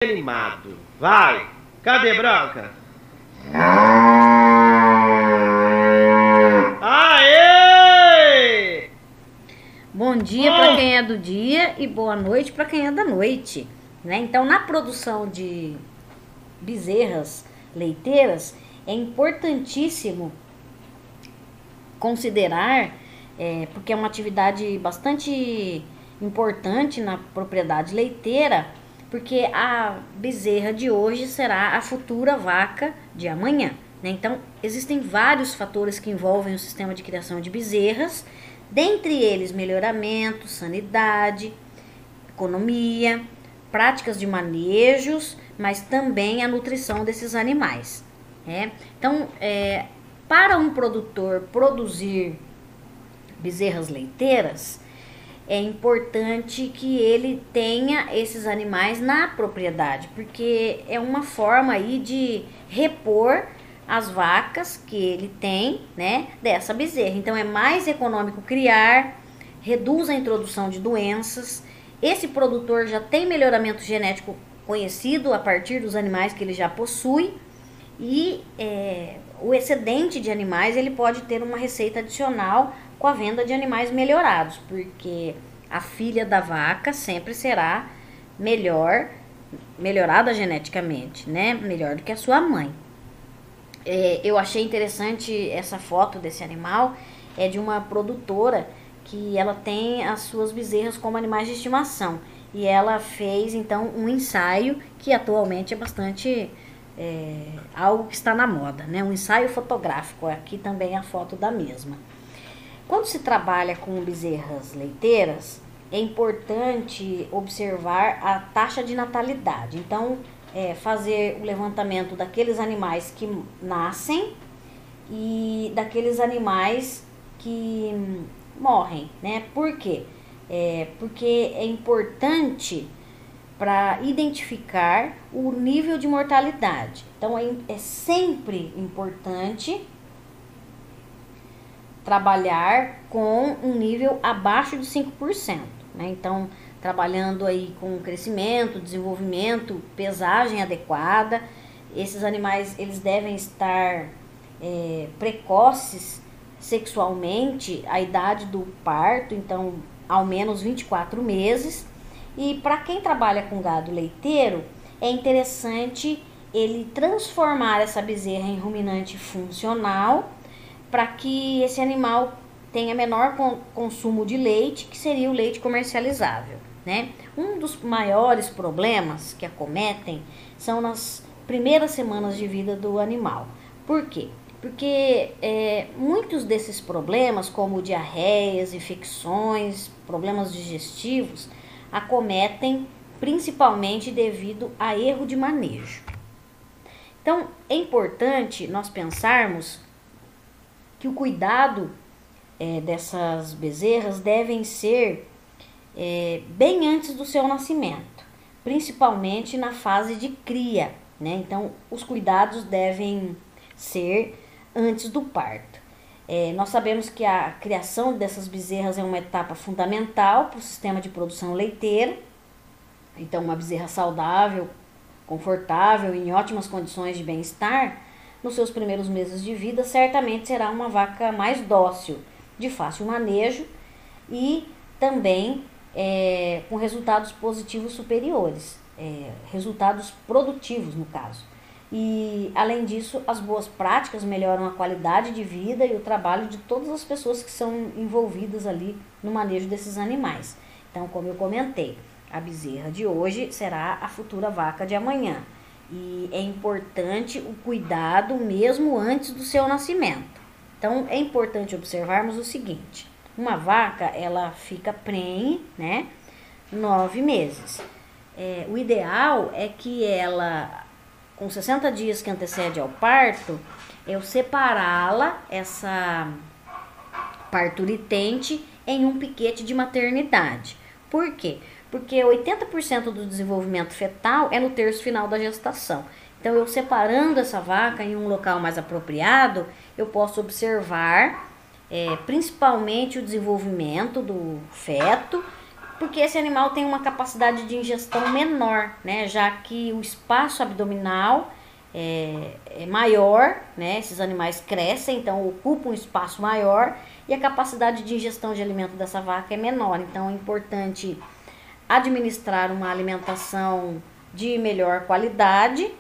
Animado. Vai! Cadê Branca? Aê! Bom dia para quem é do dia e boa noite para quem é da noite, né? Então, na produção de bezerras leiteiras, é importantíssimo considerar, porque é uma atividade bastante importante na propriedade leiteira, porque a bezerra de hoje será a futura vaca de amanhã, né? Então, existem vários fatores que envolvem o sistema de criação de bezerras, dentre eles melhoramento, sanidade, economia, práticas de manejos, mas também a nutrição desses animais, né? Então, para um produtor produzir bezerras leiteiras, é importante que ele tenha esses animais na propriedade, porque é uma forma aí de repor as vacas que ele tem, né, dessa bezerra. Então é mais econômico criar, reduz a introdução de doenças. Esse produtor já tem melhoramento genético conhecido a partir dos animais que ele já possui, e o excedente de animais ele pode ter uma receita adicional com a venda de animais melhorados, porque a filha da vaca sempre será melhorada geneticamente, né? Melhor do que a sua mãe. Eu achei interessante essa foto desse animal, é de uma produtora que ela tem as suas bezerras como animais de estimação, e ela fez então um ensaio que atualmente é bastante algo que está na moda, né? Um ensaio fotográfico, aqui também a foto da mesma. Quando se trabalha com bezerras leiteiras, é importante observar a taxa de natalidade. Então, fazer o levantamento daqueles animais que nascem e daqueles animais que morrem, né? Por quê? Porque é importante para identificar o nível de mortalidade. Então, é sempre importante trabalhar com um nível abaixo de 5%, né? Então, trabalhando aí com crescimento, desenvolvimento, pesagem adequada. Esses animais, eles devem estar precoces sexualmente, a idade do parto, então, ao menos 24 meses. E para quem trabalha com gado leiteiro, é interessante ele transformar essa bezerra em ruminante funcional, para que esse animal tenha menor consumo de leite, que seria o leite comercializável, né? Um dos maiores problemas que acometem são nas primeiras semanas de vida do animal. Por quê? Porque muitos desses problemas, como diarreias, infecções, problemas digestivos, acometem principalmente devido a erro de manejo. Então, é importante nós pensarmos que o cuidado dessas bezerras devem ser bem antes do seu nascimento, principalmente na fase de cria, né? Então, os cuidados devem ser antes do parto. Nós sabemos que a criação dessas bezerras é uma etapa fundamental para o sistema de produção leiteira. Então, uma bezerra saudável, confortável, em ótimas condições de bem-estar, nos seus primeiros meses de vida, certamente será uma vaca mais dócil, de fácil manejo e também com resultados positivos superiores, resultados produtivos no caso. E, além disso, as boas práticas melhoram a qualidade de vida e o trabalho de todas as pessoas que são envolvidas ali no manejo desses animais. Então, como eu comentei, a bezerra de hoje será a futura vaca de amanhã. E é importante o cuidado mesmo antes do seu nascimento. Então, é importante observarmos o seguinte: uma vaca, ela fica prenhe, né, 9 meses. O ideal é que ela, com 60 dias que antecede ao parto, eu separá-la, essa parturitente, em um piquete de maternidade. Por quê? Porque 80% do desenvolvimento fetal é no terço final da gestação. Então, eu separando essa vaca em um local mais apropriado, eu posso observar principalmente o desenvolvimento do feto Porque esse animal tem uma capacidade de ingestão menor, né? Já que o espaço abdominal é maior, né? Esses animais crescem, então ocupam um espaço maior e a capacidade de ingestão de alimento dessa vaca é menor. Então é importante administrar uma alimentação de melhor qualidade,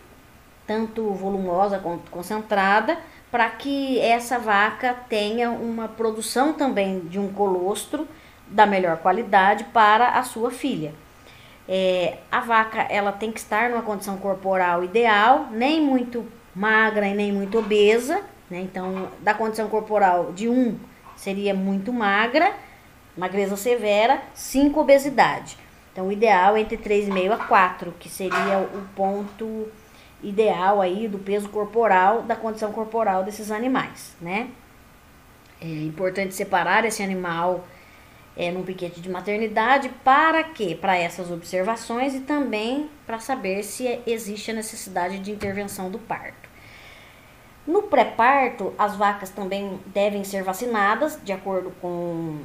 tanto volumosa quanto concentrada, para que essa vaca tenha uma produção também de um colostro da melhor qualidade para a sua filha. A vaca ela tem que estar numa condição corporal ideal, nem muito magra e nem muito obesa, né? Então, da condição corporal de 1 seria muito magra, magreza severa, 5 obesidade. Então, o ideal é entre 3,5 a 4, que seria o ponto ideal aí do peso corporal, da condição corporal desses animais, né? É importante separar esse animal num piquete de maternidade. Para quê? Para essas observações e também para saber se existe a necessidade de intervenção do parto. No pré-parto, as vacas também devem ser vacinadas de acordo com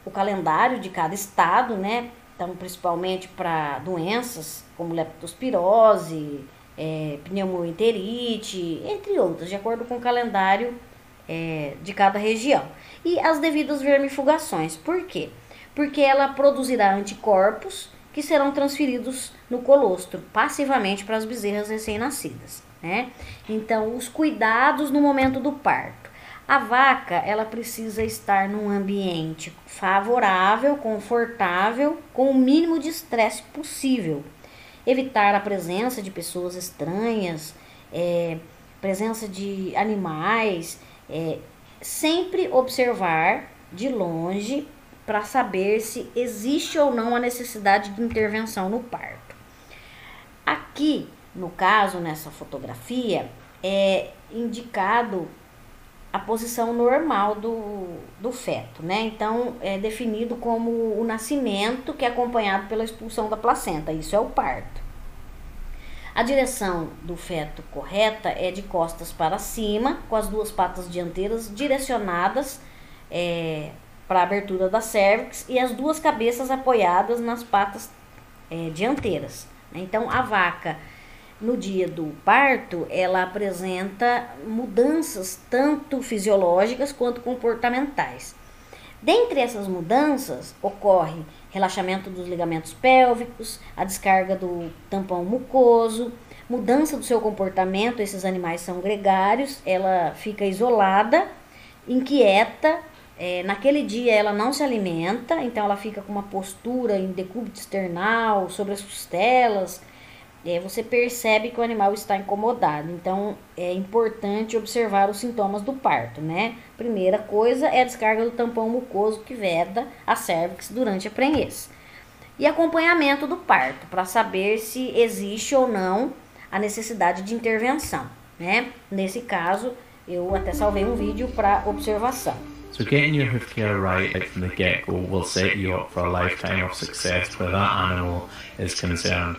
o calendário de cada estado, né? Então, principalmente para doenças como leptospirose, pneumoenterite, entre outras, de acordo com o calendário de cada região. E as devidas vermifugações. Por quê? Porque ela produzirá anticorpos que serão transferidos no colostro, passivamente para as bezerras recém-nascidas, né? Então, os cuidados no momento do parto. A vaca, ela precisa estar num ambiente favorável, confortável, com o mínimo de estresse possível. Evitar a presença de pessoas estranhas, presença de animais, sempre observar de longe para saber se existe ou não a necessidade de intervenção no parto. Aqui, no caso, nessa fotografia, é indicado a posição normal do feto, né? Então, é definido como o nascimento, que é acompanhado pela expulsão da placenta. Isso é o parto. A direção do feto correta é de costas para cima, com as 2 patas dianteiras direcionadas para a abertura da cérvix e as 2 cabeças apoiadas nas patas dianteiras. Então, a vaca, no dia do parto, ela apresenta mudanças tanto fisiológicas quanto comportamentais. Dentre essas mudanças, ocorre relaxamento dos ligamentos pélvicos, a descarga do tampão mucoso, mudança do seu comportamento. Esses animais são gregários, ela fica isolada, inquieta. Naquele dia ela não se alimenta, então ela fica com uma postura em decúbito external, sobre as costelas. Você percebe que o animal está incomodado. Então, é importante observar os sintomas do parto, né? Primeira coisa é a descarga do tampão mucoso que veda a cérvix durante a prenhez. E acompanhamento do parto, para saber se existe ou não a necessidade de intervenção, né? Nesse caso, eu até salvei um vídeo para observação. So getting your hoof care right from the get-go will set you up for a lifetime of success where that animal is concerned.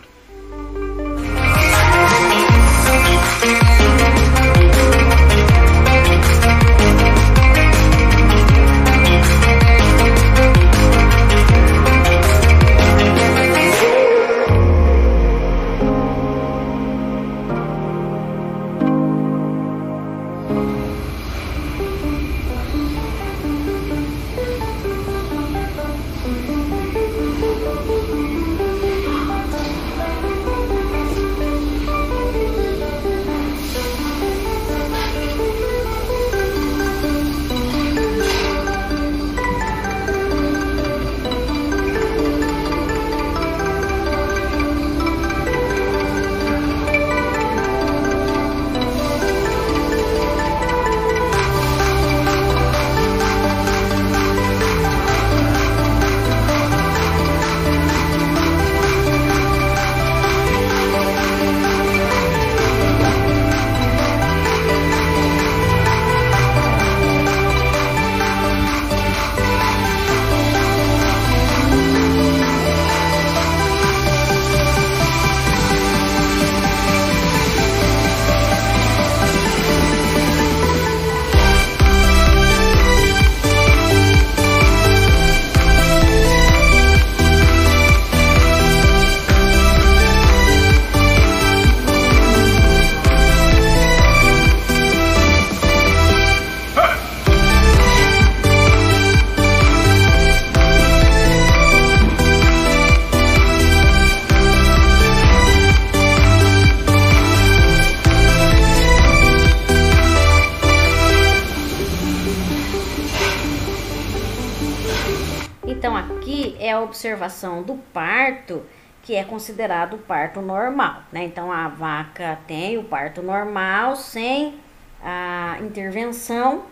observação do parto, que é considerado o parto normal, né? Então a vaca tem o parto normal sem a intervenção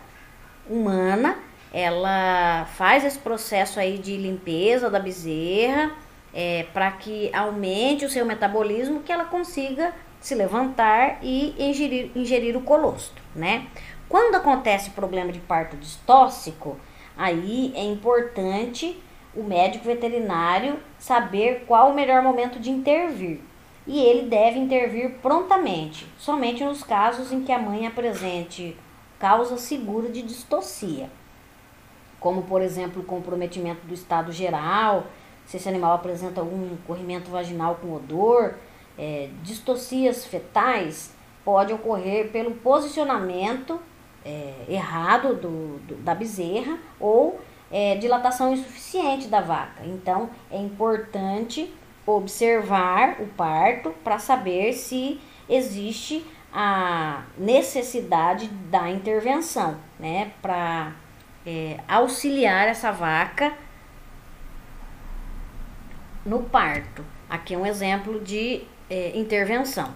humana. Ela faz esse processo aí de limpeza da bezerra, para que aumente o seu metabolismo, que ela consiga se levantar e ingerir o colostro, né? Quando acontece problema de parto distóxico, aí é importante o médico veterinário saber qual o melhor momento de intervir. E ele deve intervir prontamente, somente nos casos em que a mãe apresente causa segura de distocia, como por exemplo o comprometimento do estado geral, se esse animal apresenta algum corrimento vaginal com odor. Distocias fetais pode ocorrer pelo posicionamento errado da bezerra ou dilatação insuficiente da vaca. Então é importante observar o parto para saber se existe a necessidade da intervenção, né, para auxiliar essa vaca no parto. Aqui é um exemplo de intervenção.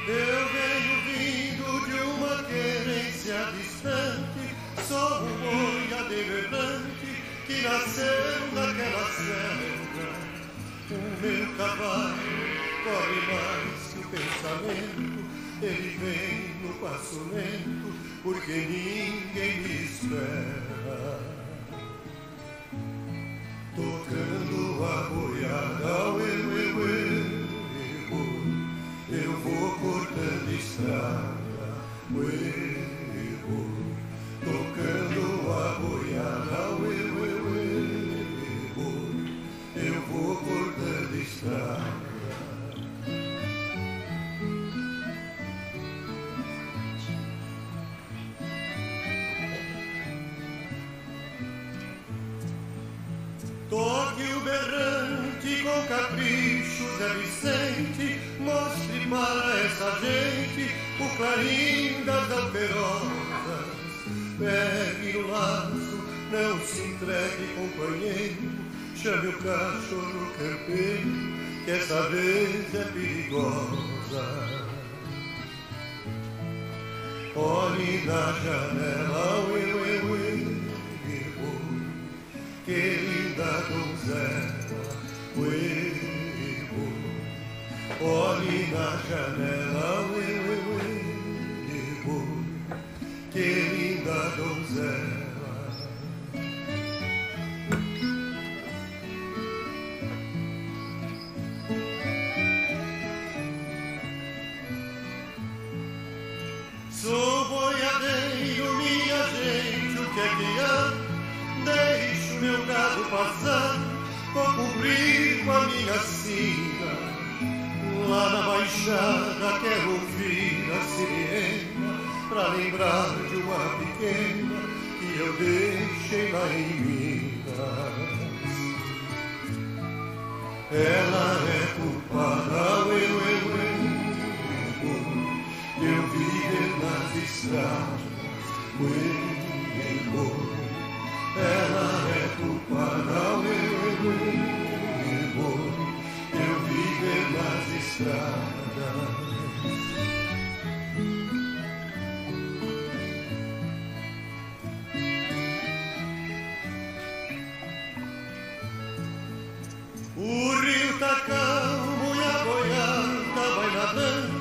Eu venho vindo de uma querência distante, sou um boi errante que nasceu naquela selva. O meu cavalo corre mais que o pensamento, ele vem no passo lento, porque ninguém me espera. Tocando a boiada, eu vou cortando estrada, tocando a boiada, eu vou cortando estrada. Toque o berrante com capricho, Zé Vicente, mostre para essa gente o clarim das alperosas. Pegue no laço, não se entregue, companheiro, chame o cachorro campeiro, que essa vez é perigosa. Olhe na janela, que linda donzela, olhe na janela, que linda donzela. Sou boiadeiro, minha gente, o que é que há? Deixo meu gado passar, vou cumprir com a minha sina. Lá na baixada quero ouvir a sirena, pra lembrar de uma pequena que eu deixei lá em Minas. Ela é culpada, eu viver nas estradas, ela é culpada, eu viver nas estradas. O rio tá calmo e a boiada vai nadando,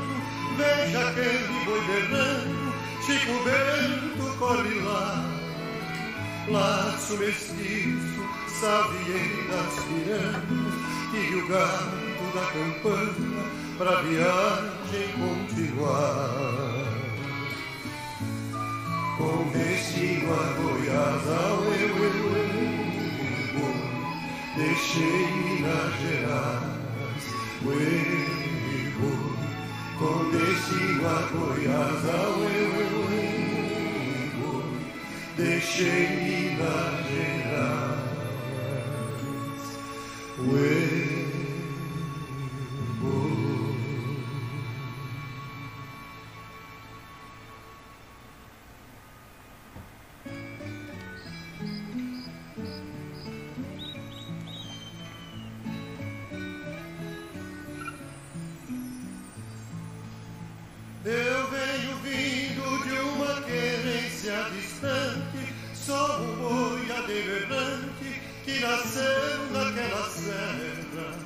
veja aquele boi berrando, Chico Bento corre lá. Laço mestiço, sabieiras pirando, e o gado da campana pra viagem continuar. Com destino a Goiás, deixei Minas Gerais, com destino a Goiás, deixei Minas Gerais. Eu venho vindo de uma querência distante, sou um boiadeiro errante que nasceu naquela serra.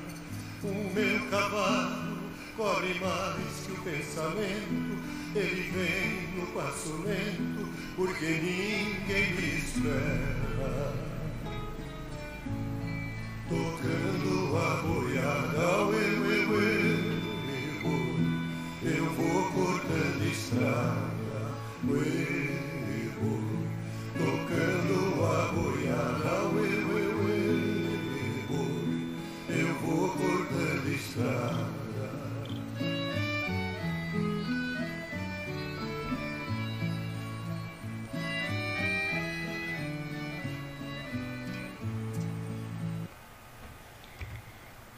O meu cavalo corre mais que o pensamento, ele vem no passo lento, porque ninguém me espera. Tocando a boiada, eu vou cortando estrada, tocando a boiada, eu vou cortando estrada.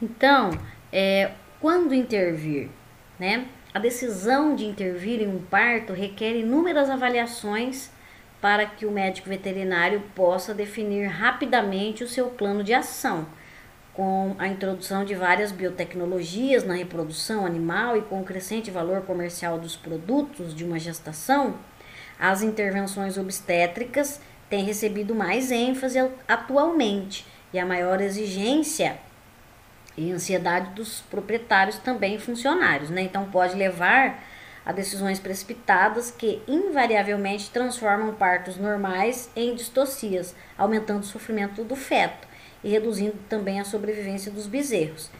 Então, quando intervir, né? A decisão de intervir em um parto requer inúmeras avaliações para que o médico veterinário possa definir rapidamente o seu plano de ação, com a introdução de várias biotecnologias na reprodução animal e com o crescente valor comercial dos produtos de uma gestação. As intervenções obstétricas têm recebido mais ênfase atualmente e a maior exigência e ansiedade dos proprietários também funcionários, né? Então pode levar a decisões precipitadas que invariavelmente transformam partos normais em distocias, aumentando o sofrimento do feto e reduzindo também a sobrevivência dos bezerros,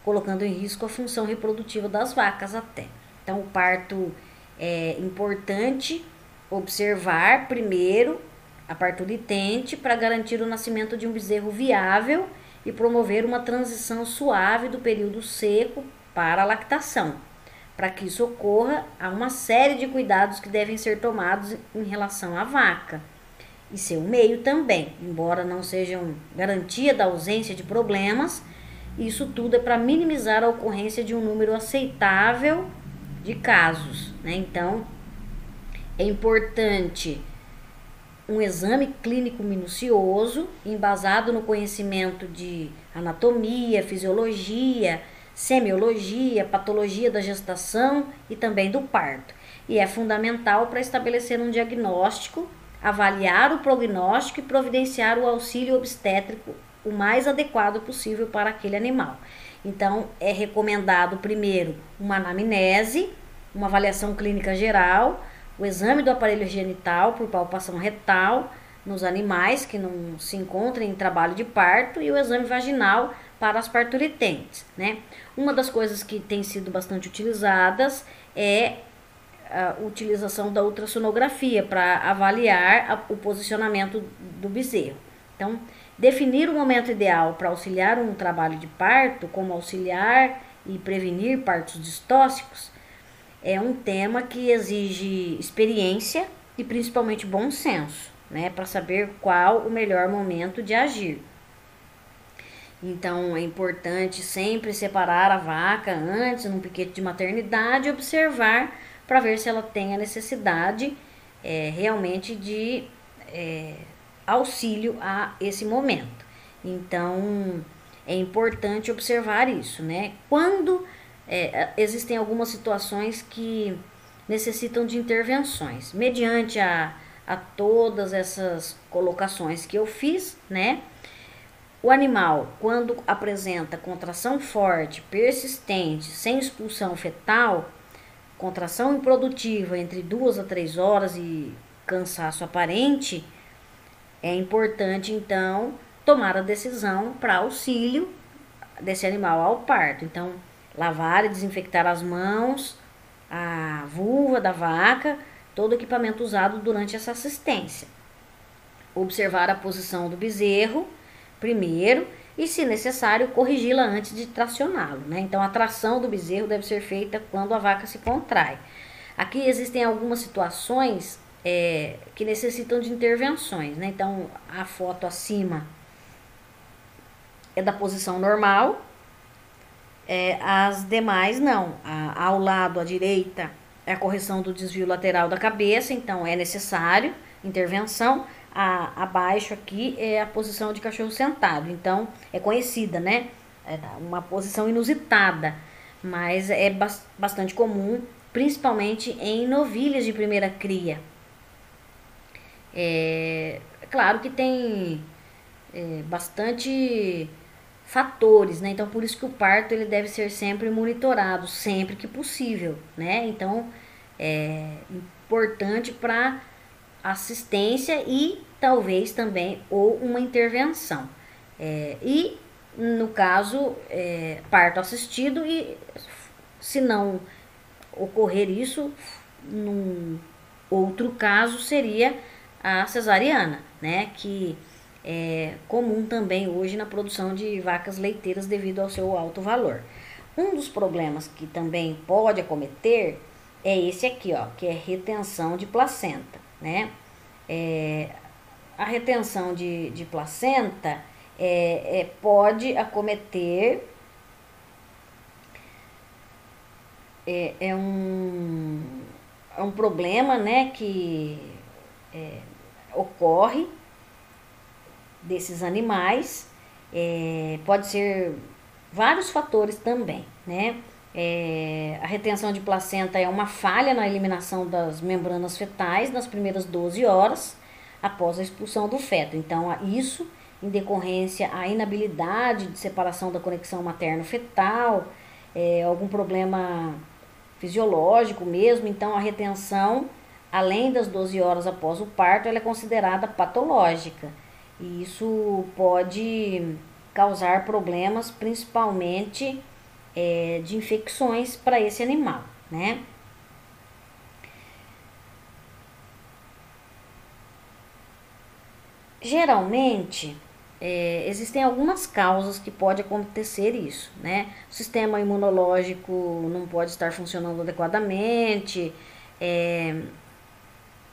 colocando em risco a função reprodutiva das vacas até. Então o parto é importante observar primeiro a parturiente para garantir o nascimento de um bezerro viável e promover uma transição suave do período seco para a lactação. Para que isso ocorra, há uma série de cuidados que devem ser tomados em relação à vaca e seu meio também, embora não sejam garantia da ausência de problemas. Isso tudo é para minimizar a ocorrência de um número aceitável de casos, né? Então, é importante um exame clínico minucioso, embasado no conhecimento de anatomia, fisiologia, semiologia, patologia da gestação e também do parto. E é fundamental para estabelecer um diagnóstico, avaliar o prognóstico e providenciar o auxílio obstétrico o mais adequado possível para aquele animal. Então, é recomendado primeiro uma anamnese, uma avaliação clínica geral, o exame do aparelho genital por palpação retal nos animais que não se encontram em trabalho de parto e o exame vaginal para as parturitentes, né? Uma das coisas que tem sido bastante utilizadas é a utilização da ultrassonografia para avaliar o posicionamento do bezerro. Então, definir o momento ideal para auxiliar um trabalho de parto, como auxiliar e prevenir partos distóxicos, é um tema que exige experiência e principalmente bom senso, né, para saber qual o melhor momento de agir. Então, é importante sempre separar a vaca antes, num piquete de maternidade, e observar para ver se ela tem a necessidade realmente de auxílio a esse momento. Então, é importante observar isso, né? Quando existem algumas situações que necessitam de intervenções, mediante a todas essas colocações que eu fiz, né? O animal, quando apresenta contração forte, persistente, sem expulsão fetal, contração improdutiva entre 2 a 3 horas e cansaço aparente, é importante então tomar a decisão para auxílio desse animal ao parto. Então, lavar e desinfectar as mãos, a vulva da vaca, todo o equipamento usado durante essa assistência. Observar a posição do bezerro primeiro e, se necessário, corrigi-la antes de tracioná-lo, né? Então, a tração do bezerro deve ser feita quando a vaca se contrai. Aqui existem algumas situações que necessitam de intervenções, né? Então, a foto acima é da posição normal, as demais não. Ao lado, à direita, é a correção do desvio lateral da cabeça, então é necessário intervenção. Abaixo aqui é a posição de cachorro sentado, então é conhecida, né? É uma posição inusitada, mas é bastante comum, principalmente em novilhas de primeira cria. Claro que tem bastante fatores, né? Então por isso que o parto ele deve ser sempre monitorado, sempre que possível, né? Então é importante para assistência e talvez também ou uma intervenção. E no caso parto assistido, e se não ocorrer isso, num outro caso seria a cesariana, né? Que é comum também hoje na produção de vacas leiteiras devido ao seu alto valor. Um dos problemas que também pode acometer é esse aqui, ó, que é retenção de placenta, né? A retenção de placenta pode acometer, é um problema, né, que ocorre desses animais. Pode ser vários fatores também, né? A retenção de placenta é uma falha na eliminação das membranas fetais nas primeiras 12 horas após a expulsão do feto. Então, isso em decorrência à inabilidade de separação da conexão materno-fetal, algum problema fisiológico mesmo. Então, a retenção, além das 12 horas após o parto, ela é considerada patológica. E isso pode causar problemas, principalmente de infecções para esse animal, né? Geralmente, existem algumas causas que pode acontecer isso, né? O sistema imunológico não pode estar funcionando adequadamente,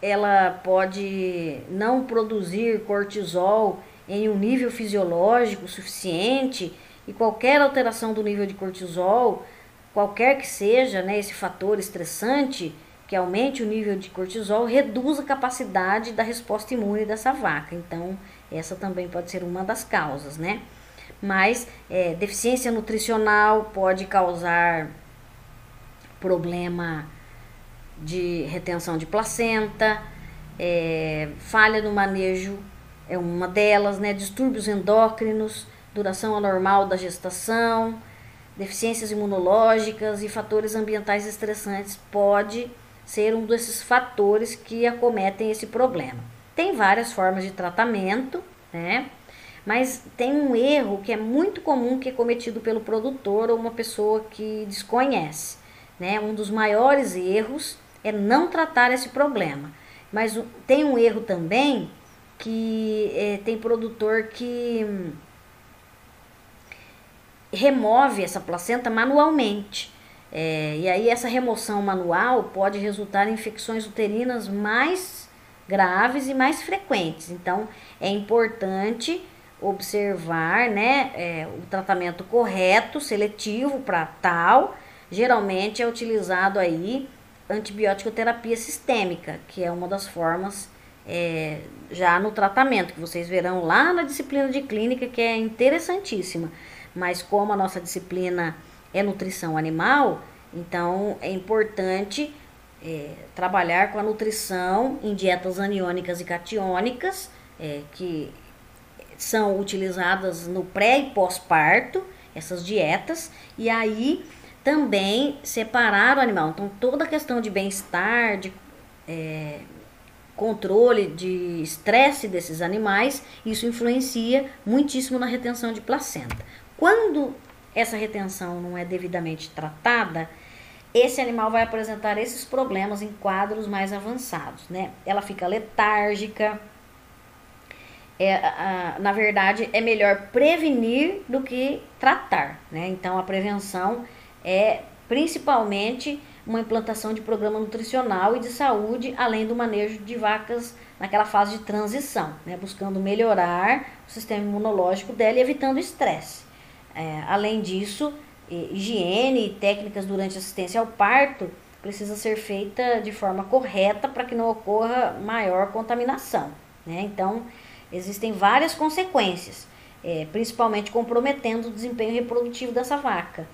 ela pode não produzir cortisol em um nível fisiológico suficiente, e qualquer alteração do nível de cortisol, qualquer que seja, né, esse fator estressante que aumente o nível de cortisol, reduz a capacidade da resposta imune dessa vaca. Então, essa também pode ser uma das causas, né? Mas deficiência nutricional pode causar problema de retenção de placenta, falha no manejo é uma delas, né? Distúrbios endócrinos, duração anormal da gestação, deficiências imunológicas e fatores ambientais estressantes pode ser um desses fatores que acometem esse problema. Tem várias formas de tratamento, né? Mas tem um erro que é muito comum, que é cometido pelo produtor ou uma pessoa que desconhece, né? Um dos maiores erros é não tratar esse problema. Mas tem um erro também que tem produtor que remove essa placenta manualmente. E aí essa remoção manual pode resultar em infecções uterinas mais graves e mais frequentes. Então é importante observar, né, o tratamento correto, seletivo para tal. Geralmente é utilizado aí antibiótico terapia sistêmica, que é uma das formas já no tratamento, que vocês verão lá na disciplina de clínica, que é interessantíssima. Mas como a nossa disciplina é nutrição animal, então é importante trabalhar com a nutrição em dietas aniônicas e catiônicas, que são utilizadas no pré e pós-parto, essas dietas, e aí também separar o animal. Então toda a questão de bem-estar, de controle de estresse desses animais, isso influencia muitíssimo na retenção de placenta. Quando essa retenção não é devidamente tratada, esse animal vai apresentar esses problemas em quadros mais avançados, né? Ela fica letárgica. Na verdade, é melhor prevenir do que tratar, né? Então, a prevenção é principalmente uma implantação de programa nutricional e de saúde, além do manejo de vacas naquela fase de transição, né, buscando melhorar o sistema imunológico dela e evitando estresse. Além disso, higiene e técnicas durante a assistência ao parto precisa ser feita de forma correta para que não ocorra maior contaminação, né? Então, existem várias consequências, principalmente comprometendo o desempenho reprodutivo dessa vaca,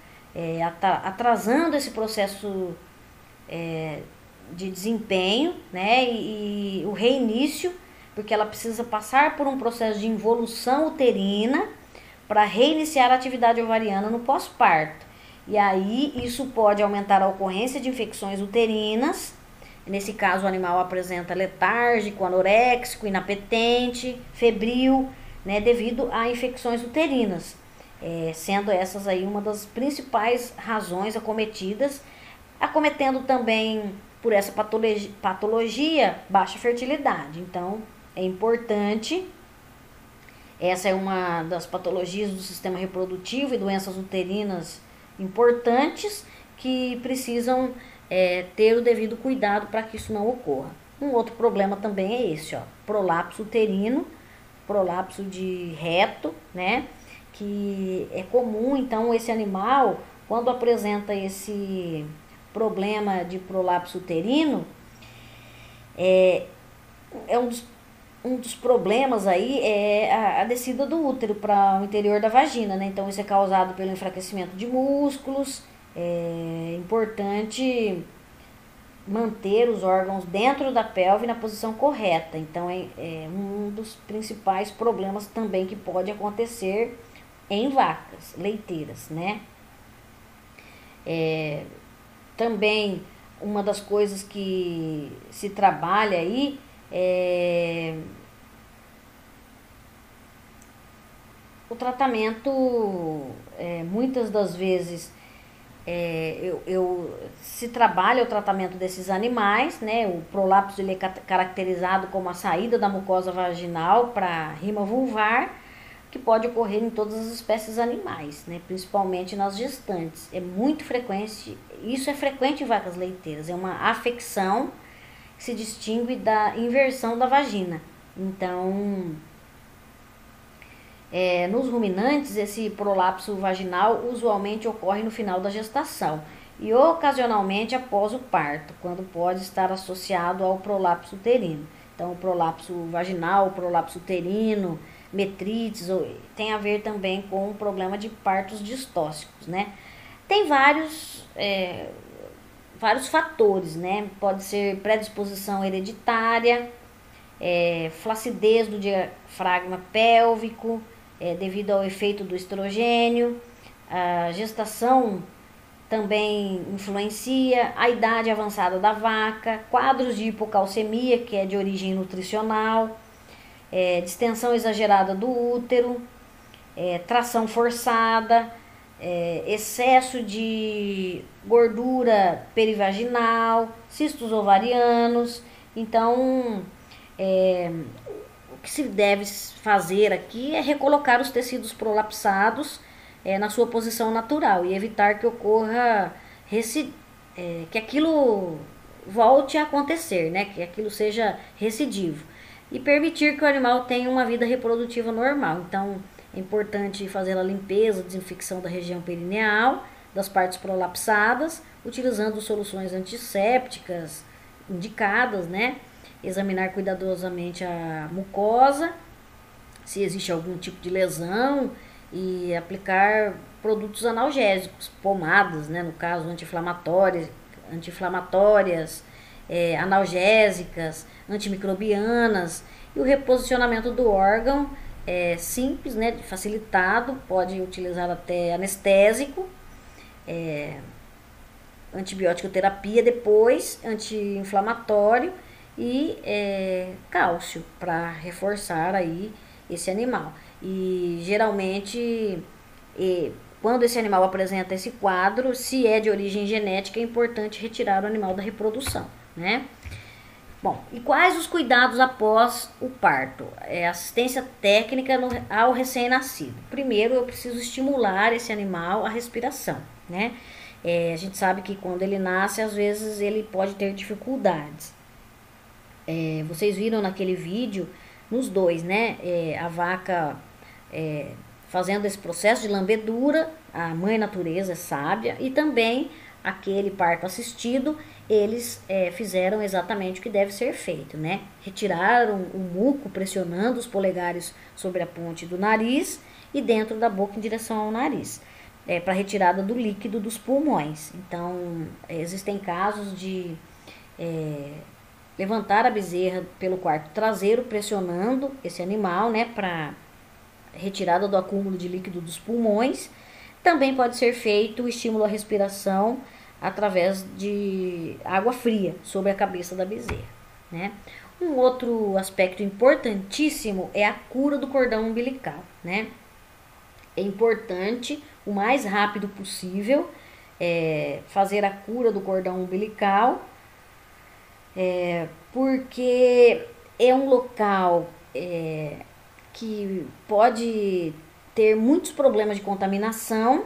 atrasando esse processo de desempenho, né? E o reinício, porque ela precisa passar por um processo de involução uterina para reiniciar a atividade ovariana no pós-parto. E aí isso pode aumentar a ocorrência de infecções uterinas. Nesse caso, o animal apresenta letárgico, anoréxico, inapetente, febril, né, devido a infecções uterinas, sendo essas aí uma das principais razões acometendo também por essa patologia baixa fertilidade. Então, é importante. Essa é uma das patologias do sistema reprodutivo e doenças uterinas importantes que precisam ter o devido cuidado para que isso não ocorra. Um outro problema também é esse, prolapso uterino, prolapso de reto, né? Que é comum, então, esse animal, quando apresenta esse problema de prolapso uterino, um dos problemas aí é a descida do útero para o interior da vagina, né? Então isso é causado pelo enfraquecimento de músculos. É importante manter os órgãos dentro da pelve na posição correta. Então é um dos principais problemas também que pode acontecer em vacas leiteiras, né? Também uma das coisas que se trabalha aí o tratamento, muitas das vezes se trabalha o tratamento desses animais, né? O prolapso ele é caracterizado como a saída da mucosa vaginal para a rima vulvar, que pode ocorrer em todas as espécies animais, né? Principalmente nas gestantes. É muito frequente, isso é frequente em vacas leiteiras, é uma afecção que se distingue da inversão da vagina. Então, nos ruminantes, esse prolapso vaginal usualmente ocorre no final da gestação e ocasionalmente após o parto, quando pode estar associado ao prolapso uterino. Então, o prolapso vaginal, o prolapso uterino, metrites, tem a ver também com o problema de partos distóxicos, né? Tem vários fatores, né? Pode ser predisposição hereditária, flacidez do diafragma pélvico, devido ao efeito do estrogênio, a gestação também influencia, a idade avançada da vaca, quadros de hipocalcemia, que é de origem nutricional, distensão exagerada do útero, tração forçada, excesso de gordura perivaginal, cistos ovarianos. Então, o que se deve fazer aqui é recolocar os tecidos prolapsados na sua posição natural e evitar que ocorra, que aquilo volte a acontecer, né? Que aquilo seja recidivo. E permitir que o animal tenha uma vida reprodutiva normal. Então, é importante fazer a limpeza, desinfecção da região perineal, das partes prolapsadas, utilizando soluções antissépticas indicadas, né? Examinar cuidadosamente a mucosa, se existe algum tipo de lesão, e aplicar produtos analgésicos, pomadas, né? No caso, anti-inflamatórias, analgésicas, antimicrobianas, e o reposicionamento do órgão simples, né, facilitado, pode utilizar até anestésico, antibiótico terapia depois, anti-inflamatório e cálcio para reforçar aí esse animal. E geralmente, quando esse animal apresenta esse quadro, se é de origem genética, é importante retirar o animal da reprodução, né? Bom, e quais os cuidados após o parto? Assistência técnica ao recém-nascido. Primeiro, eu preciso estimular esse animal à respiração, né? A gente sabe que quando ele nasce, às vezes ele pode ter dificuldades. Vocês viram naquele vídeo, nos dois, né? A vaca fazendo esse processo de lambedura, a mãe natureza é sábia, e também aquele parto assistido, eles fizeram exatamente o que deve ser feito, né? Retiraram o muco pressionando os polegares sobre a ponte do nariz e dentro da boca em direção ao nariz, para retirada do líquido dos pulmões. Então, existem casos de levantar a bezerra pelo quarto traseiro, pressionando esse animal, né, para retirada do acúmulo de líquido dos pulmões. Também pode ser feito o estímulo à respiração através de água fria sobre a cabeça da bezerra, né? Um outro aspecto importantíssimo é a cura do cordão umbilical, né? É importante, o mais rápido possível, fazer a cura do cordão umbilical, porque é um local que pode ter muitos problemas de contaminação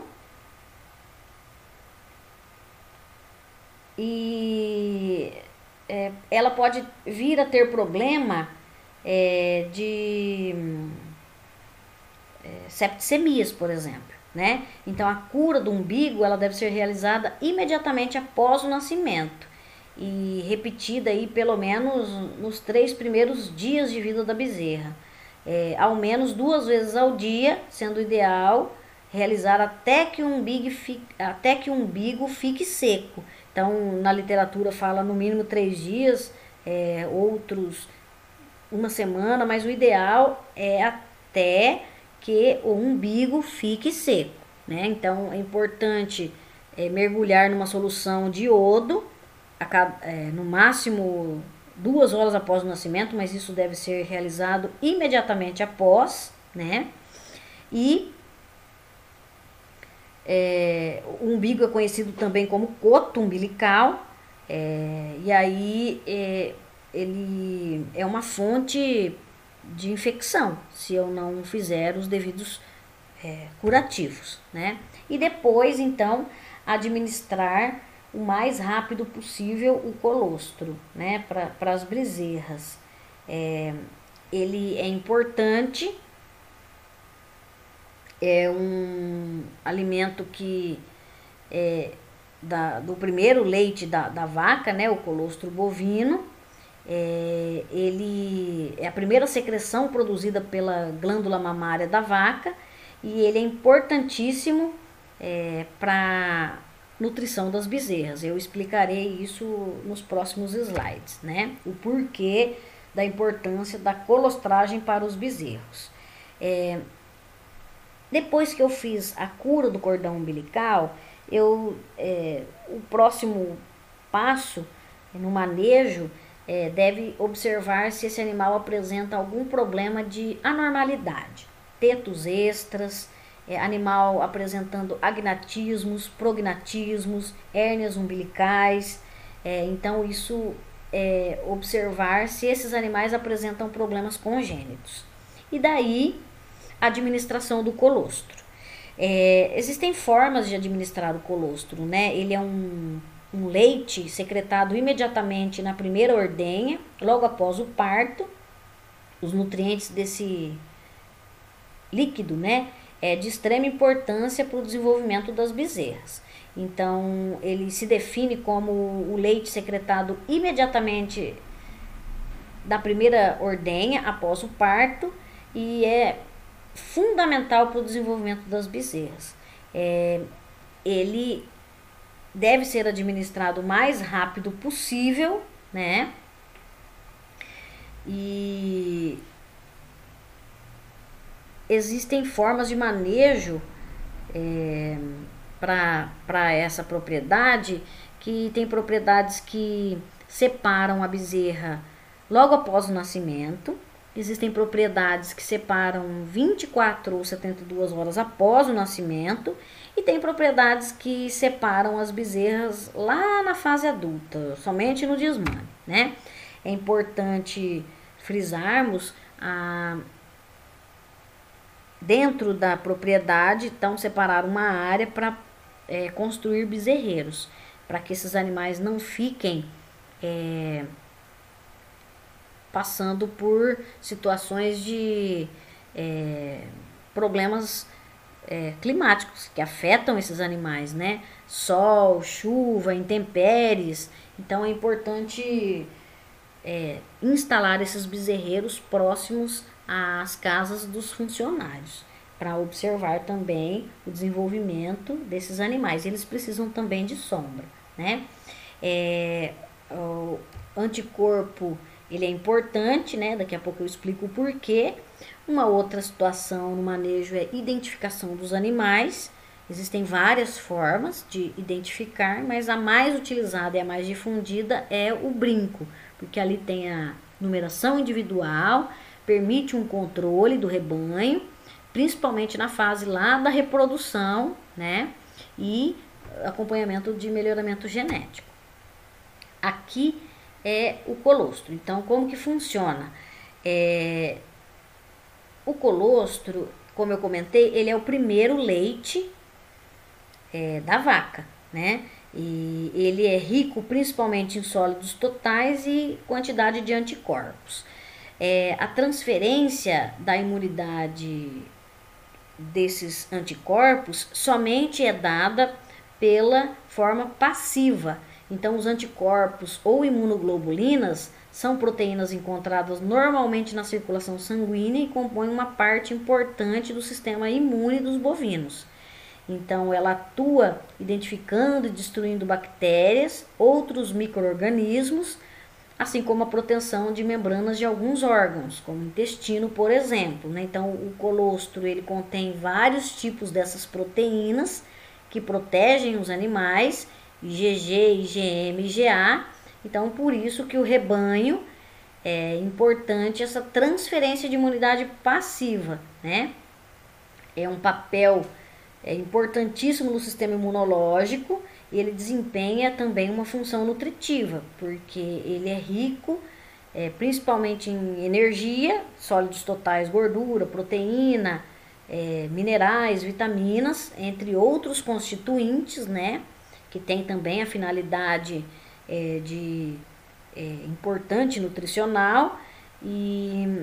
e ela pode vir a ter problema de septicemias, por exemplo, né? Então a cura do umbigo ela deve ser realizada imediatamente após o nascimento e repetida aí pelo menos nos 3 primeiros dias de vida da bezerra. Ao menos 2 vezes ao dia, sendo ideal realizar até que o umbigo fique seco. Então, na literatura fala no mínimo 3 dias, outros 1 semana, mas o ideal é até que o umbigo fique seco, né? Então, é importante mergulhar numa solução de iodo, no máximo 2 horas após o nascimento, mas isso deve ser realizado imediatamente após, né? E o umbigo é conhecido também como coto umbilical, e aí ele é uma fonte de infecção, se eu não fizer os devidos curativos, né? E depois, então, administrar o mais rápido possível o colostro, né, para as bezerras. Ele é importante, é um alimento que do primeiro leite da vaca, né, o colostro bovino. Ele é a primeira secreção produzida pela glândula mamária da vaca e ele é importantíssimo para nutrição das bezerras. Eu explicarei isso nos próximos slides, né? O porquê da importância da colostragem para os bezerros. Depois que eu fiz a cura do cordão umbilical, o próximo passo no manejo deve observar se esse animal apresenta algum problema de anormalidade, tetos extras, animal apresentando agnatismos, prognatismos, hérnias umbilicais. Então isso observar se esses animais apresentam problemas congênitos. E daí a administração do colostro. Existem formas de administrar o colostro, né? Ele é um leite secretado imediatamente na primeira ordenha, logo após o parto. Os nutrientes desse líquido, né, é de extrema importância para o desenvolvimento das bezerras. Então, ele se define como o leite secretado imediatamente da primeira ordenha após o parto e é fundamental para o desenvolvimento das bezerras. Ele deve ser administrado o mais rápido possível, né? E existem formas de manejo para essa propriedade, que tem propriedades que separam a bezerra logo após o nascimento. Existem propriedades que separam 24 ou 72 horas após o nascimento. E tem propriedades que separam as bezerras lá na fase adulta, somente no desmame, né? É importante frisarmos dentro da propriedade, então separar uma área para construir bezerreiros, para que esses animais não fiquem passando por situações de problemas climáticos que afetam esses animais, né? Sol, chuva, intempéries. Então é importante instalar esses bezerreiros próximos às casas dos funcionários, para observar também o desenvolvimento desses animais. Eles precisam também de sombra, né? O anticorpo, ele é importante, né? Daqui a pouco eu explico o porquê. Uma outra situação no manejo é identificação dos animais. Existem várias formas de identificar, mas a mais utilizada e a mais difundida é o brinco, porque ali tem a numeração individual, permite um controle do rebanho, principalmente na fase lá da reprodução, né? E acompanhamento de melhoramento genético. Aqui é o colostro. Então, como que funciona? O colostro, como eu comentei, ele é o primeiro leite da vaca, né? E ele é rico principalmente em sólidos totais e quantidade de anticorpos. A transferência da imunidade desses anticorpos somente é dada pela forma passiva. Então, os anticorpos ou imunoglobulinas são proteínas encontradas normalmente na circulação sanguínea e compõem uma parte importante do sistema imune dos bovinos. Então, ela atua identificando e destruindo bactérias, outros micro-organismos, assim como a proteção de membranas de alguns órgãos, como o intestino, por exemplo, né? Então, o colostro, ele contém vários tipos dessas proteínas que protegem os animais, IgG, IgM, IgA. Então, por isso que o rebanho é importante essa transferência de imunidade passiva, né? É um papel importantíssimo no sistema imunológico. E ele desempenha também uma função nutritiva, porque ele é rico, principalmente em energia, sólidos totais, gordura, proteína, minerais, vitaminas, entre outros constituintes, né? Que tem também a finalidade importante nutricional. E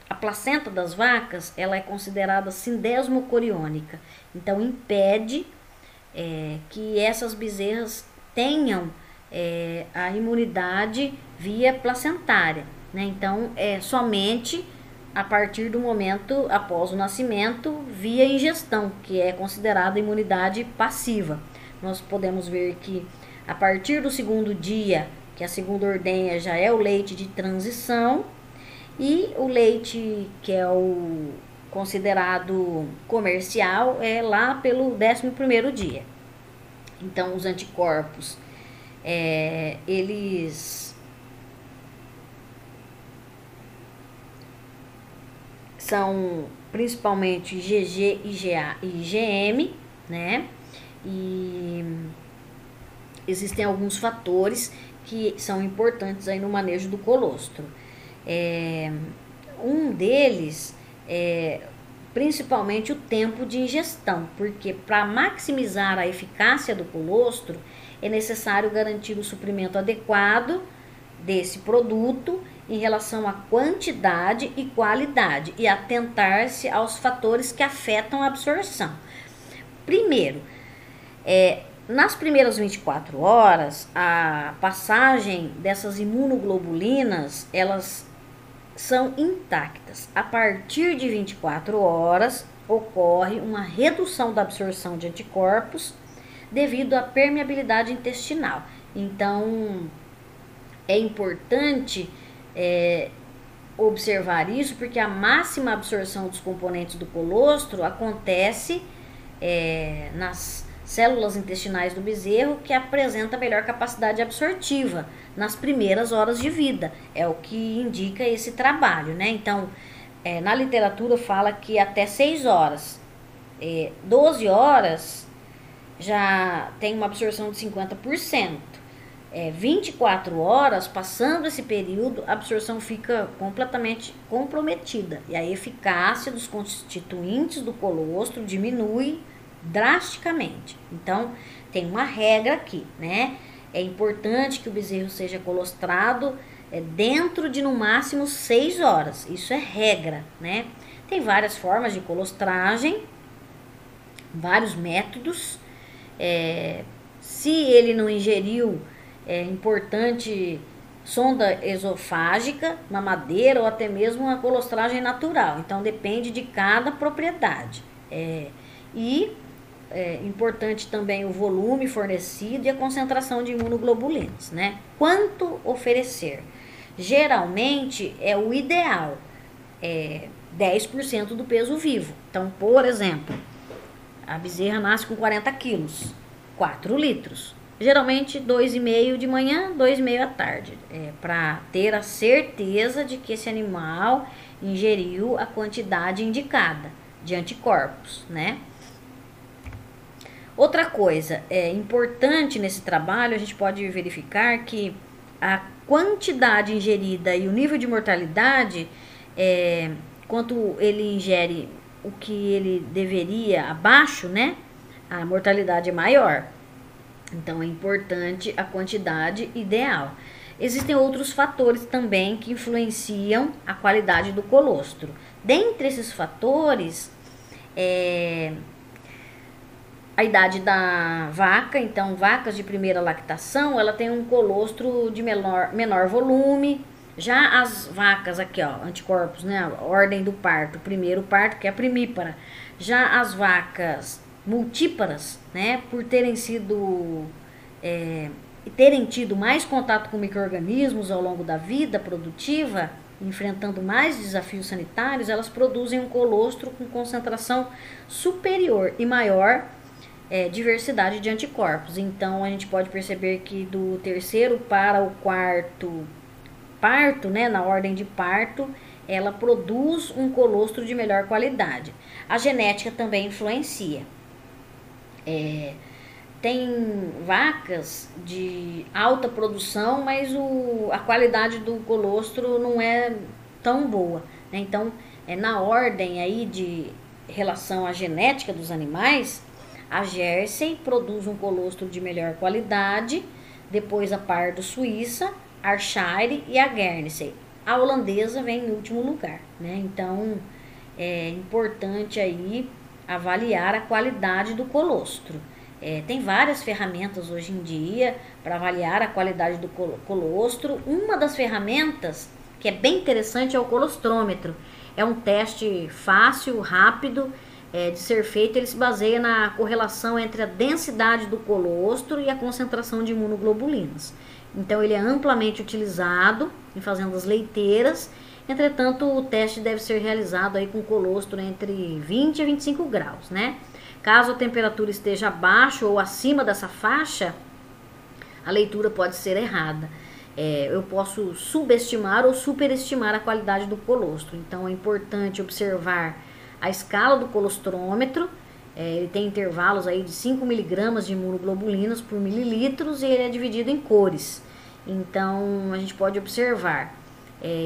a placenta das vacas, ela é considerada sindesmocoriônica, então impede que essas bezerras tenham a imunidade via placentária, né? Então é somente a partir do momento após o nascimento via ingestão, que é considerada imunidade passiva. Nós podemos ver que a partir do segundo dia, que a segunda ordenha já é o leite de transição, e o leite que é o considerado comercial é lá pelo 11º dia. Então, os anticorpos, eles são principalmente IgG, IgA e IgM, né? E existem alguns fatores que são importantes aí no manejo do colostro. Um deles é principalmente o tempo de ingestão, porque para maximizar a eficácia do colostro é necessário garantir o suprimento adequado desse produto em relação à quantidade e qualidade e atentar-se aos fatores que afetam a absorção. Primeiro, nas primeiras 24 horas, a passagem dessas imunoglobulinas, elas são intactas. A partir de 24 horas, ocorre uma redução da absorção de anticorpos devido à permeabilidade intestinal. Então, é importante observar isso, porque a máxima absorção dos componentes do colostro acontece nas células intestinais do bezerro, que apresenta melhor capacidade absortiva nas primeiras horas de vida. É o que indica esse trabalho, né? Então, na literatura fala que até 6 horas, 12 horas já tem uma absorção de 50%. 24 horas, passando esse período, a absorção fica completamente comprometida. E a eficácia dos constituintes do colostro diminui drasticamente. Então, tem uma regra aqui, né? É importante que o bezerro seja colostrado dentro de no máximo 6 horas. Isso é regra, né? Tem várias formas de colostragem, vários métodos. Se ele não ingeriu, é importante sonda esofágica, mamadeira ou até mesmo uma colostragem natural. Então depende de cada propriedade. Importante também o volume fornecido e a concentração de imunoglobulinas, né? Quanto oferecer? Geralmente é o ideal, 10% do peso vivo. Então, por exemplo, a bezerra nasce com 40 quilos, 4 litros. Geralmente 2,5 de manhã, 2,5 à tarde, para ter a certeza de que esse animal ingeriu a quantidade indicada de anticorpos, né? Outra coisa importante nesse trabalho, a gente pode verificar que a quantidade ingerida e o nível de mortalidade, quanto ele ingere o que ele deveria abaixo, né? A mortalidade é maior. Então é importante a quantidade ideal. Existem outros fatores também que influenciam a qualidade do colostro. Dentre esses fatores, a idade da vaca. Então, vacas de primeira lactação, ela tem um colostro de menor volume. Já as vacas aqui, ó, anticorpos, né, a ordem do parto, primeiro parto, que é a primípara. Já as vacas multíparas, né, por terem tido mais contato com micro-organismos ao longo da vida produtiva, enfrentando mais desafios sanitários, elas produzem um colostro com concentração superior e maior diversidade de anticorpos. Então a gente pode perceber que do terceiro para o quarto parto, né, na ordem de parto, ela produz um colostro de melhor qualidade. A genética também influencia. Tem vacas de alta produção, mas a qualidade do colostro não é tão boa, né? Então, na ordem aí de relação à genética dos animais, a Jersey produz um colostro de melhor qualidade, depois a Pardo Suíça, a Ayrshire e a Guernsey. A holandesa vem em último lugar, né? Então, é importante aí avaliar a qualidade do colostro. Tem várias ferramentas hoje em dia para avaliar a qualidade do colostro. Uma das ferramentas que é bem interessante é o colostrômetro. É um teste fácil, rápido de ser feito. Ele se baseia na correlação entre a densidade do colostro e a concentração de imunoglobulinas. Então ele é amplamente utilizado em fazendas leiteiras. Entretanto, o teste deve ser realizado aí com colostro entre 20 a 25 graus, né? Caso a temperatura esteja abaixo ou acima dessa faixa, a leitura pode ser errada. Eu posso subestimar ou superestimar a qualidade do colostro. Então é importante observar a escala do colostrômetro. Ele tem intervalos aí de 5 miligramas de imunoglobulinas por mililitros e ele é dividido em cores. Então a gente pode observar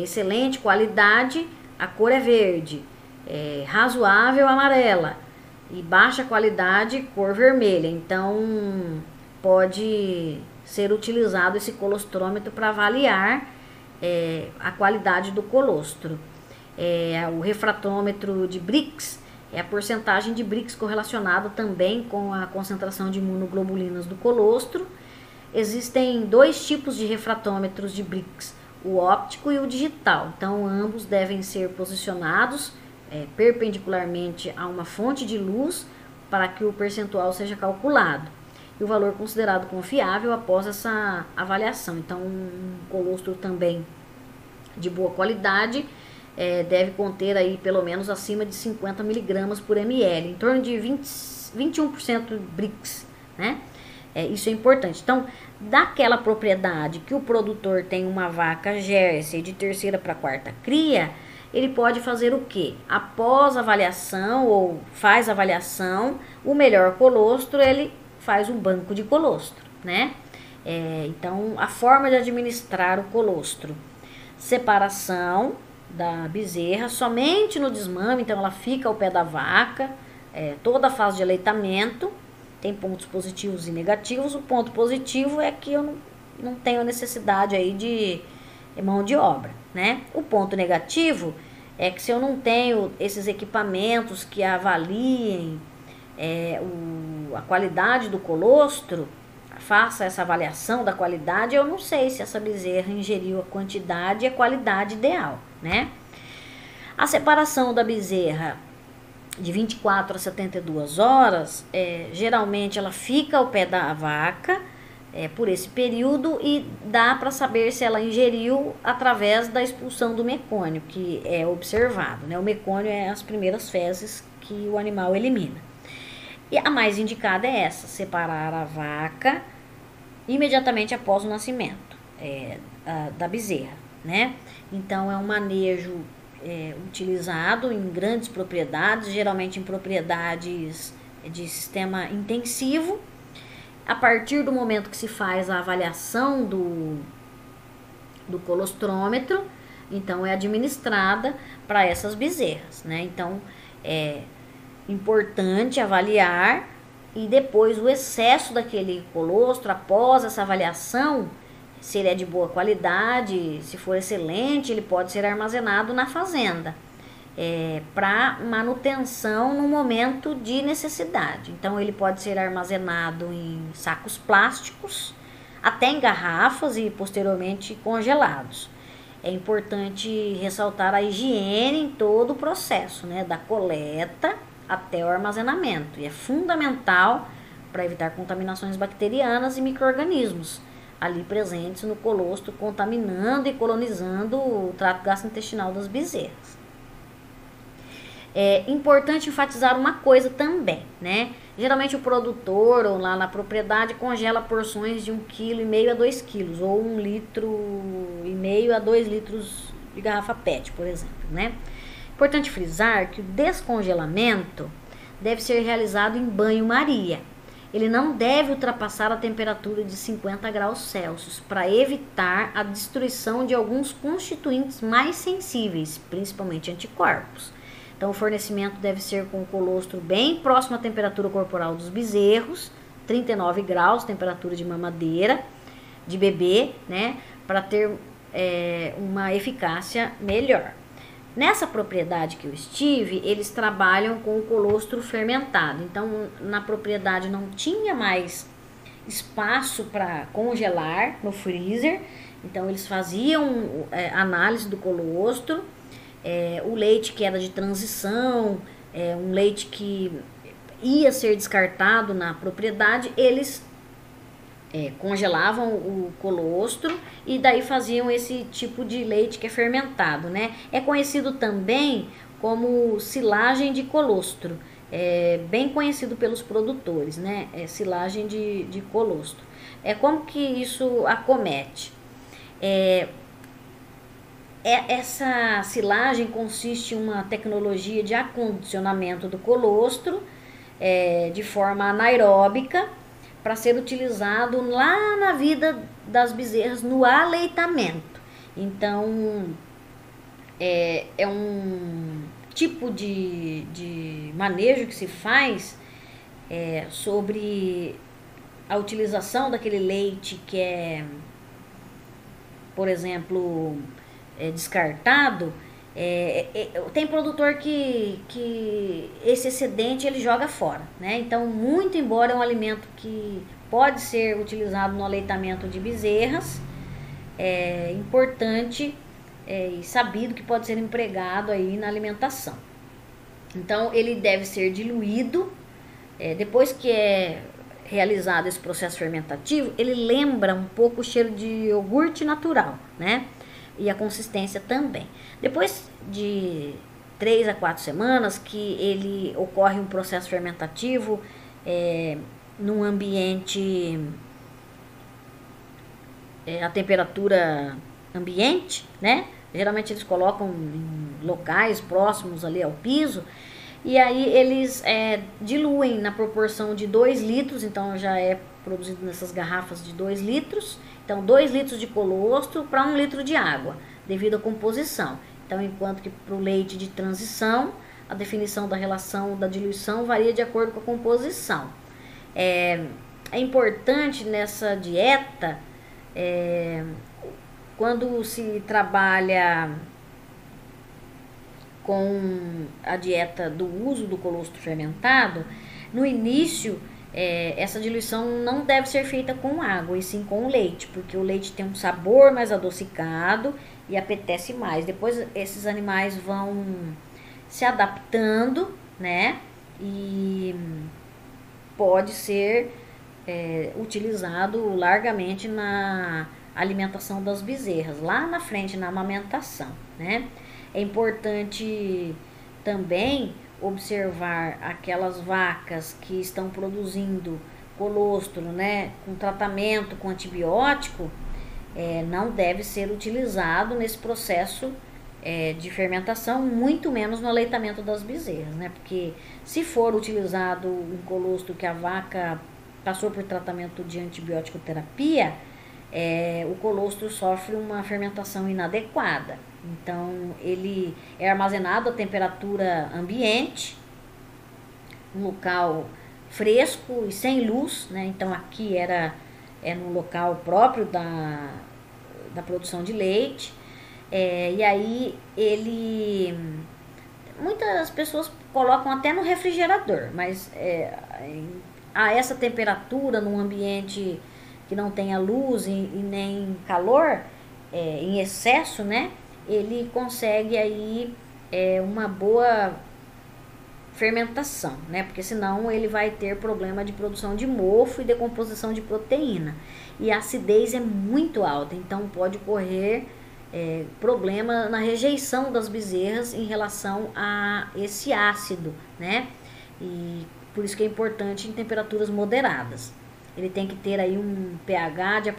excelente qualidade, a cor é verde, razoável, amarela, e baixa qualidade, cor vermelha. Então pode ser utilizado esse colostrômetro para avaliar a qualidade do colostro. O refratômetro de Brix é a porcentagem de Brix correlacionada também com a concentração de imunoglobulinas do colostro. Existem 2 tipos de refratômetros de Brix, o óptico e o digital. Então ambos devem ser posicionados perpendicularmente a uma fonte de luz para que o percentual seja calculado e o valor considerado confiável após essa avaliação. Então um colostro também de boa qualidade deve conter aí pelo menos acima de 50 miligramas por ml, em torno de 21% Brix, né? Isso é importante. Então, daquela propriedade que o produtor tem uma vaca Jersey de terceira para quarta cria, ele pode fazer o quê? Após a avaliação, ou faz a avaliação, o melhor colostro, ele faz um banco de colostro, né? Então, a forma de administrar o colostro: separação da bezerra somente no desmame, então ela fica ao pé da vaca, toda a fase de aleitamento tem pontos positivos e negativos. O ponto positivo é que eu não tenho necessidade aí de mão de obra, né? O ponto negativo é que se eu não tenho esses equipamentos que avaliem a qualidade do colostro, faça essa avaliação da qualidade, eu não sei se essa bezerra ingeriu a quantidade e a qualidade ideal, né? A separação da bezerra de 24 a 72 horas, geralmente ela fica ao pé da vaca por esse período e dá para saber se ela ingeriu através da expulsão do mecônio, que é observado, né? O mecônio é as primeiras fezes que o animal elimina. E a mais indicada é essa, separar a vaca imediatamente após o nascimento da bezerra, né? Então é um manejo utilizado em grandes propriedades, geralmente em propriedades de sistema intensivo. A partir do momento que se faz a avaliação do colostrômetro, então é administrada para essas bezerras, né? Então é importante avaliar, e depois o excesso daquele colostro, após essa avaliação, se ele é de boa qualidade, se for excelente, ele pode ser armazenado na fazenda para manutenção no momento de necessidade. Então ele pode ser armazenado em sacos plásticos, até em garrafas e posteriormente congelados. É importante ressaltar a higiene em todo o processo, né, da coleta até o armazenamento, e é fundamental para evitar contaminações bacterianas e micro-organismos ali presentes no colostro, contaminando e colonizando o trato gastrointestinal das bezerras. É importante enfatizar uma coisa também, né? Geralmente o produtor ou lá na propriedade congela porções de 1,5 kg a 2 kg, ou 1,5 litro a 2 litros de garrafa PET, por exemplo, né? Importante frisar que o descongelamento deve ser realizado em banho-maria. Ele não deve ultrapassar a temperatura de 50 graus Celsius para evitar a destruição de alguns constituintes mais sensíveis, principalmente anticorpos. Então o fornecimento deve ser com o colostro bem próximo à temperatura corporal dos bezerros, 39 graus, temperatura de mamadeira, de bebê, né, para ter uma eficácia melhor. Nessa propriedade que eu estive, eles trabalham com o colostro fermentado. Então, na propriedade não tinha mais espaço para congelar no freezer. Então, eles faziam análise do colostro, o leite que era de transição, um leite que ia ser descartado na propriedade, eles congelavam o colostro e daí faziam esse tipo de leite que é fermentado, né? É conhecido também como silagem de colostro, bem conhecido pelos produtores, né? Silagem de colostro. Como que isso acomete? Essa silagem consiste em uma tecnologia de acondicionamento do colostro de forma anaeróbica, para ser utilizado lá na vida das bezerras no aleitamento. Então é um tipo de manejo que se faz sobre a utilização daquele leite que é, por exemplo, descartado. Tem produtor que esse excedente ele joga fora, né? Então, muito embora é um alimento que pode ser utilizado no aleitamento de bezerras, é importante e sabido que pode ser empregado aí na alimentação. Então, ele deve ser diluído. Depois que é realizado esse processo fermentativo, ele lembra um pouco o cheiro de iogurte natural, né? E a consistência também. Depois de 3 a 4 semanas que ele ocorre um processo fermentativo num ambiente a temperatura ambiente, né? Geralmente eles colocam em locais próximos ali ao piso, e aí eles diluem na proporção de 2 litros, então já é produzido nessas garrafas de 2 litros, então 2 litros de colostro para 1 litro de água, devido à composição. Então, enquanto que para o leite de transição, a definição da relação da diluição varia de acordo com a composição. É importante nessa dieta, quando se trabalha com a dieta do uso do colostro fermentado, no início essa diluição não deve ser feita com água, e sim com leite, porque o leite tem um sabor mais adocicado e apetece mais. Depois esses animais vão se adaptando, né? E pode ser utilizado largamente na alimentação das bezerras, lá na frente, na amamentação, né? É importante também observar aquelas vacas que estão produzindo colostro, né, com tratamento com antibiótico, não deve ser utilizado nesse processo de fermentação, muito menos no aleitamento das bezerras, né? Porque se for utilizado um colostro que a vaca passou por tratamento de antibiótico terapia, o colostro sofre uma fermentação inadequada. Então ele é armazenado a temperatura ambiente, um local fresco e sem luz, né? Então aqui é no local próprio da produção de leite. E aí muitas pessoas colocam até no refrigerador, mas a essa temperatura, num ambiente que não tenha luz e nem calor em excesso, né, ele consegue aí uma boa fermentação, né, porque senão ele vai ter problema de produção de mofo e decomposição de proteína, e a acidez é muito alta, então pode ocorrer problema na rejeição das bezerras em relação a esse ácido, né? E por isso que é importante em temperaturas moderadas. Ele tem que ter aí um pH de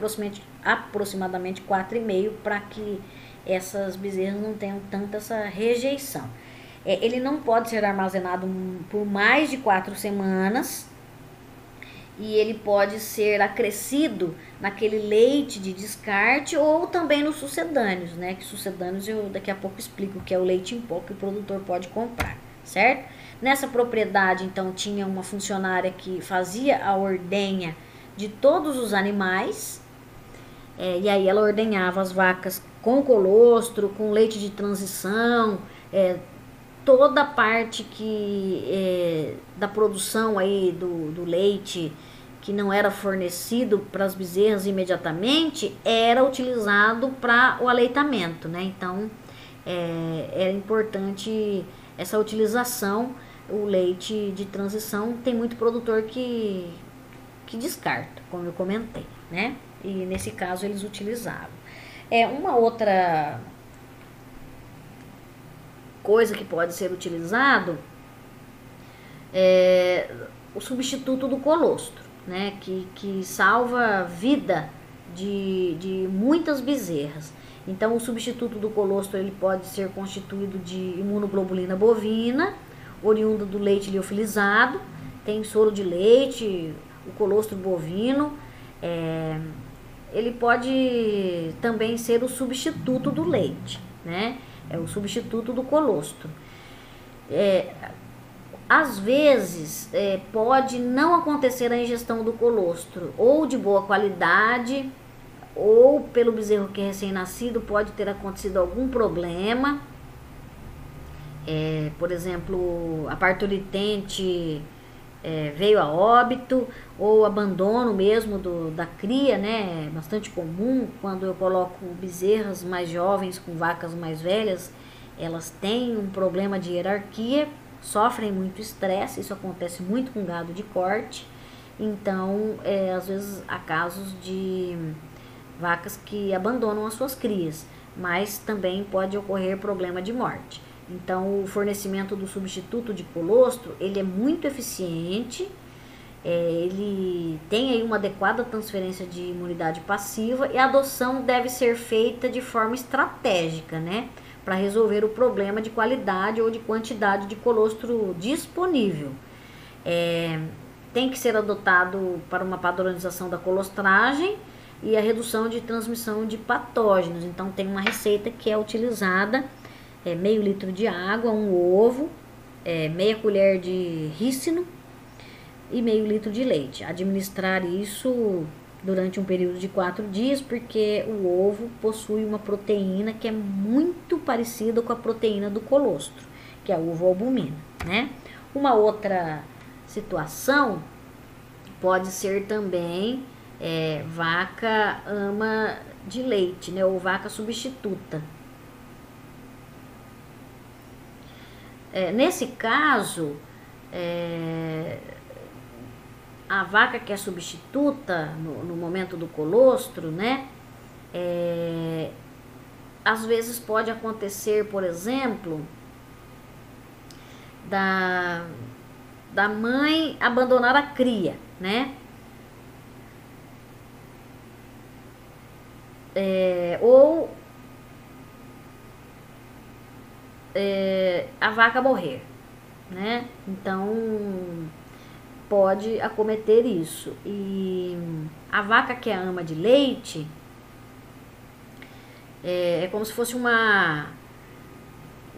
aproximadamente 4,5 para que essas bezerras não tenham tanta essa rejeição. Ele não pode ser armazenado por mais de 4 semanas. E ele pode ser acrescido naquele leite de descarte ou também nos sucedâneos, né? Que sucedâneos eu daqui a pouco explico, que é o leite em pó que o produtor pode comprar, certo? Nessa propriedade, então, tinha uma funcionária que fazia a ordenha de todos os animais. E aí ela ordenhava as vacas com colostro, com leite de transição, toda a parte da produção aí do leite que não era fornecido para as bezerras imediatamente, era utilizado para o aleitamento, né? Então, é importante essa utilização. O leite de transição tem muito produtor que descarta, como eu comentei, né? E nesse caso eles utilizavam. Uma outra coisa que pode ser utilizado o substituto do colostro, né, que salva a vida de muitas bezerras. Então o substituto do colostro ele pode ser constituído de imunoglobulina bovina, oriunda do leite liofilizado, tem soro de leite, o colostro bovino. Ele pode também ser o substituto do leite, né? É o substituto do colostro. Às vezes pode não acontecer a ingestão do colostro, ou de boa qualidade, ou pelo bezerro que é recém-nascido pode ter acontecido algum problema. Por exemplo, a partoritente veio a óbito, ou abandono mesmo da cria, né? É bastante comum quando eu coloco bezerras mais jovens com vacas mais velhas, elas têm um problema de hierarquia, sofrem muito estresse, isso acontece muito com gado de corte. Então, às vezes há casos de vacas que abandonam as suas crias, mas também pode ocorrer problema de morte. Então, o fornecimento do substituto de colostro, ele é muito eficiente, ele tem aí uma adequada transferência de imunidade passiva, e a adoção deve ser feita de forma estratégica, né, para resolver o problema de qualidade ou de quantidade de colostro disponível. Tem que ser adotado para uma padronização da colostragem e a redução de transmissão de patógenos. Então tem uma receita que é utilizada, meio litro de água, um ovo, meia colher de rícino e meio litro de leite. Administrar isso durante um período de 4 dias, porque o ovo possui uma proteína que é muito parecida com a proteína do colostro, que é a ovoalbumina, né? Uma outra situação pode ser também vaca ama de leite, né? Ou vaca substituta. Nesse caso, a vaca que é substituta no momento do colostro, né? Às vezes pode acontecer, por exemplo, da mãe abandonar a cria, né? Ou a vaca morrer, né? Então pode acometer isso. E a vaca que é ama de leite é como se fosse uma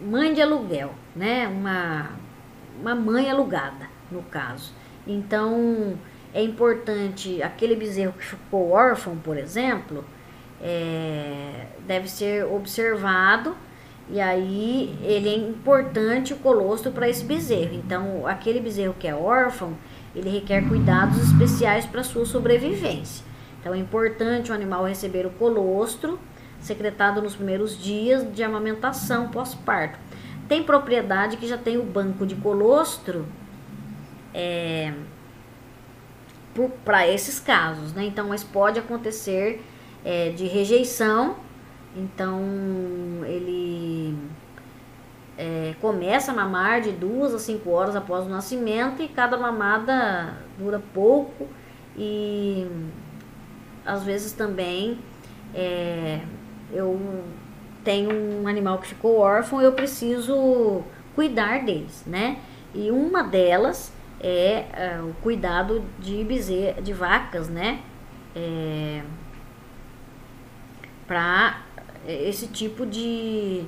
mãe de aluguel, né? Uma mãe alugada, no caso. Então é importante, aquele bezerro que ficou órfão, por exemplo, deve ser observado. E aí ele é importante o colostro para esse bezerro. Então aquele bezerro que é órfão, ele requer cuidados especiais para sua sobrevivência. Então é importante o animal receber o colostro secretado nos primeiros dias de amamentação pós-parto. Tem propriedade que já tem o banco de colostro para esses casos, né? Então, mas pode acontecer de rejeição. Então ele começa a mamar de 2 a 5 horas após o nascimento, e cada mamada dura pouco. E às vezes também eu tenho um animal que ficou órfão, eu preciso cuidar deles, né? E uma delas é o cuidado de vacas, né? Para esse tipo de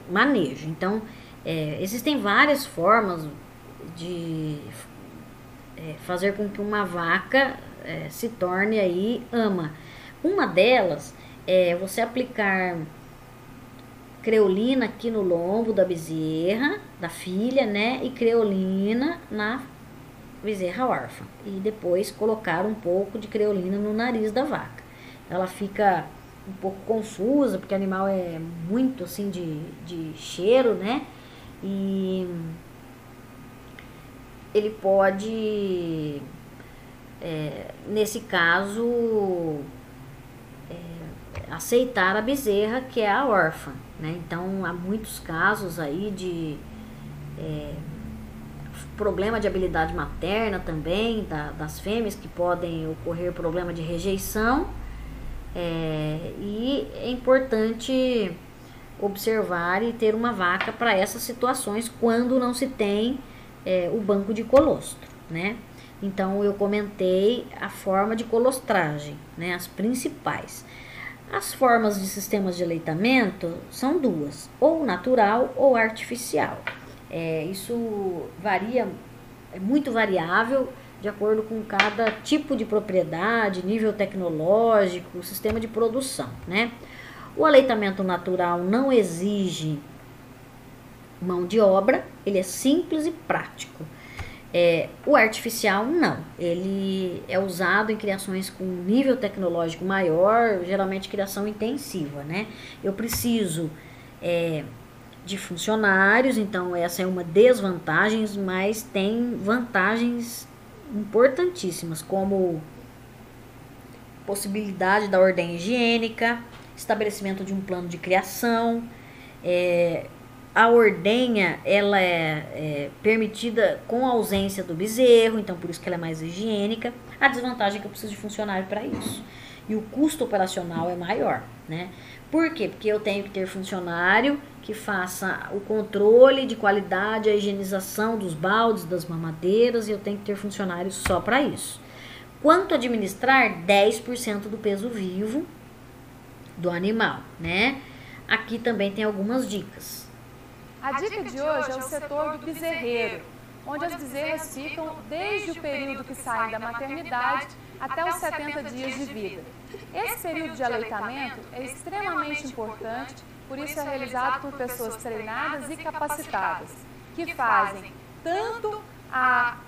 manejo. Então, existem várias formas de fazer com que uma vaca se torne aí ama. Uma delas é você aplicar creolina aqui no lombo da bezerra, da filha, né? E creolina na bezerra órfã. E depois colocar um pouco de creolina no nariz da vaca. Ela fica um pouco confusa, porque o animal é muito assim de cheiro, né? E ele pode, nesse caso, aceitar a bezerra que é a órfã, né? Então há muitos casos aí de problema de habilidade materna também, das fêmeas, que podem ocorrer problema de rejeição. E é importante observar e ter uma vaca para essas situações quando não se tem o banco de colostro, né? Então eu comentei a forma de colostragem, né? As principais. As formas de sistemas de aleitamento são 2, ou natural ou artificial. Isso varia, é muito variável de acordo com cada tipo de propriedade, nível tecnológico, sistema de produção, né? O aleitamento natural não exige mão de obra, ele é simples e prático. O artificial não, ele é usado em criações com nível tecnológico maior, geralmente criação intensiva, né? Eu preciso de funcionários, então essa é uma desvantagem, mas tem vantagens importantíssimas, como possibilidade da ordem higiênica, estabelecimento de um plano de criação. A ordenha, ela é permitida com a ausência do bezerro, então por isso que ela é mais higiênica. A desvantagem é que eu preciso de funcionário para isso. E o custo operacional é maior, né? Por quê? Porque eu tenho que ter funcionário que faça o controle de qualidade, a higienização dos baldes, das mamadeiras, e eu tenho que ter funcionários só para isso. Quanto administrar? 10% do peso vivo do animal, né? Aqui também tem algumas dicas. A dica de hoje é o setor do bezerreiro, onde as bezerras ficam desde o período que saem da maternidade até os 70 dias de vida. Esse período de aleitamento é extremamente importante, por isso é realizado por pessoas treinadas e capacitadas, que fazem tanto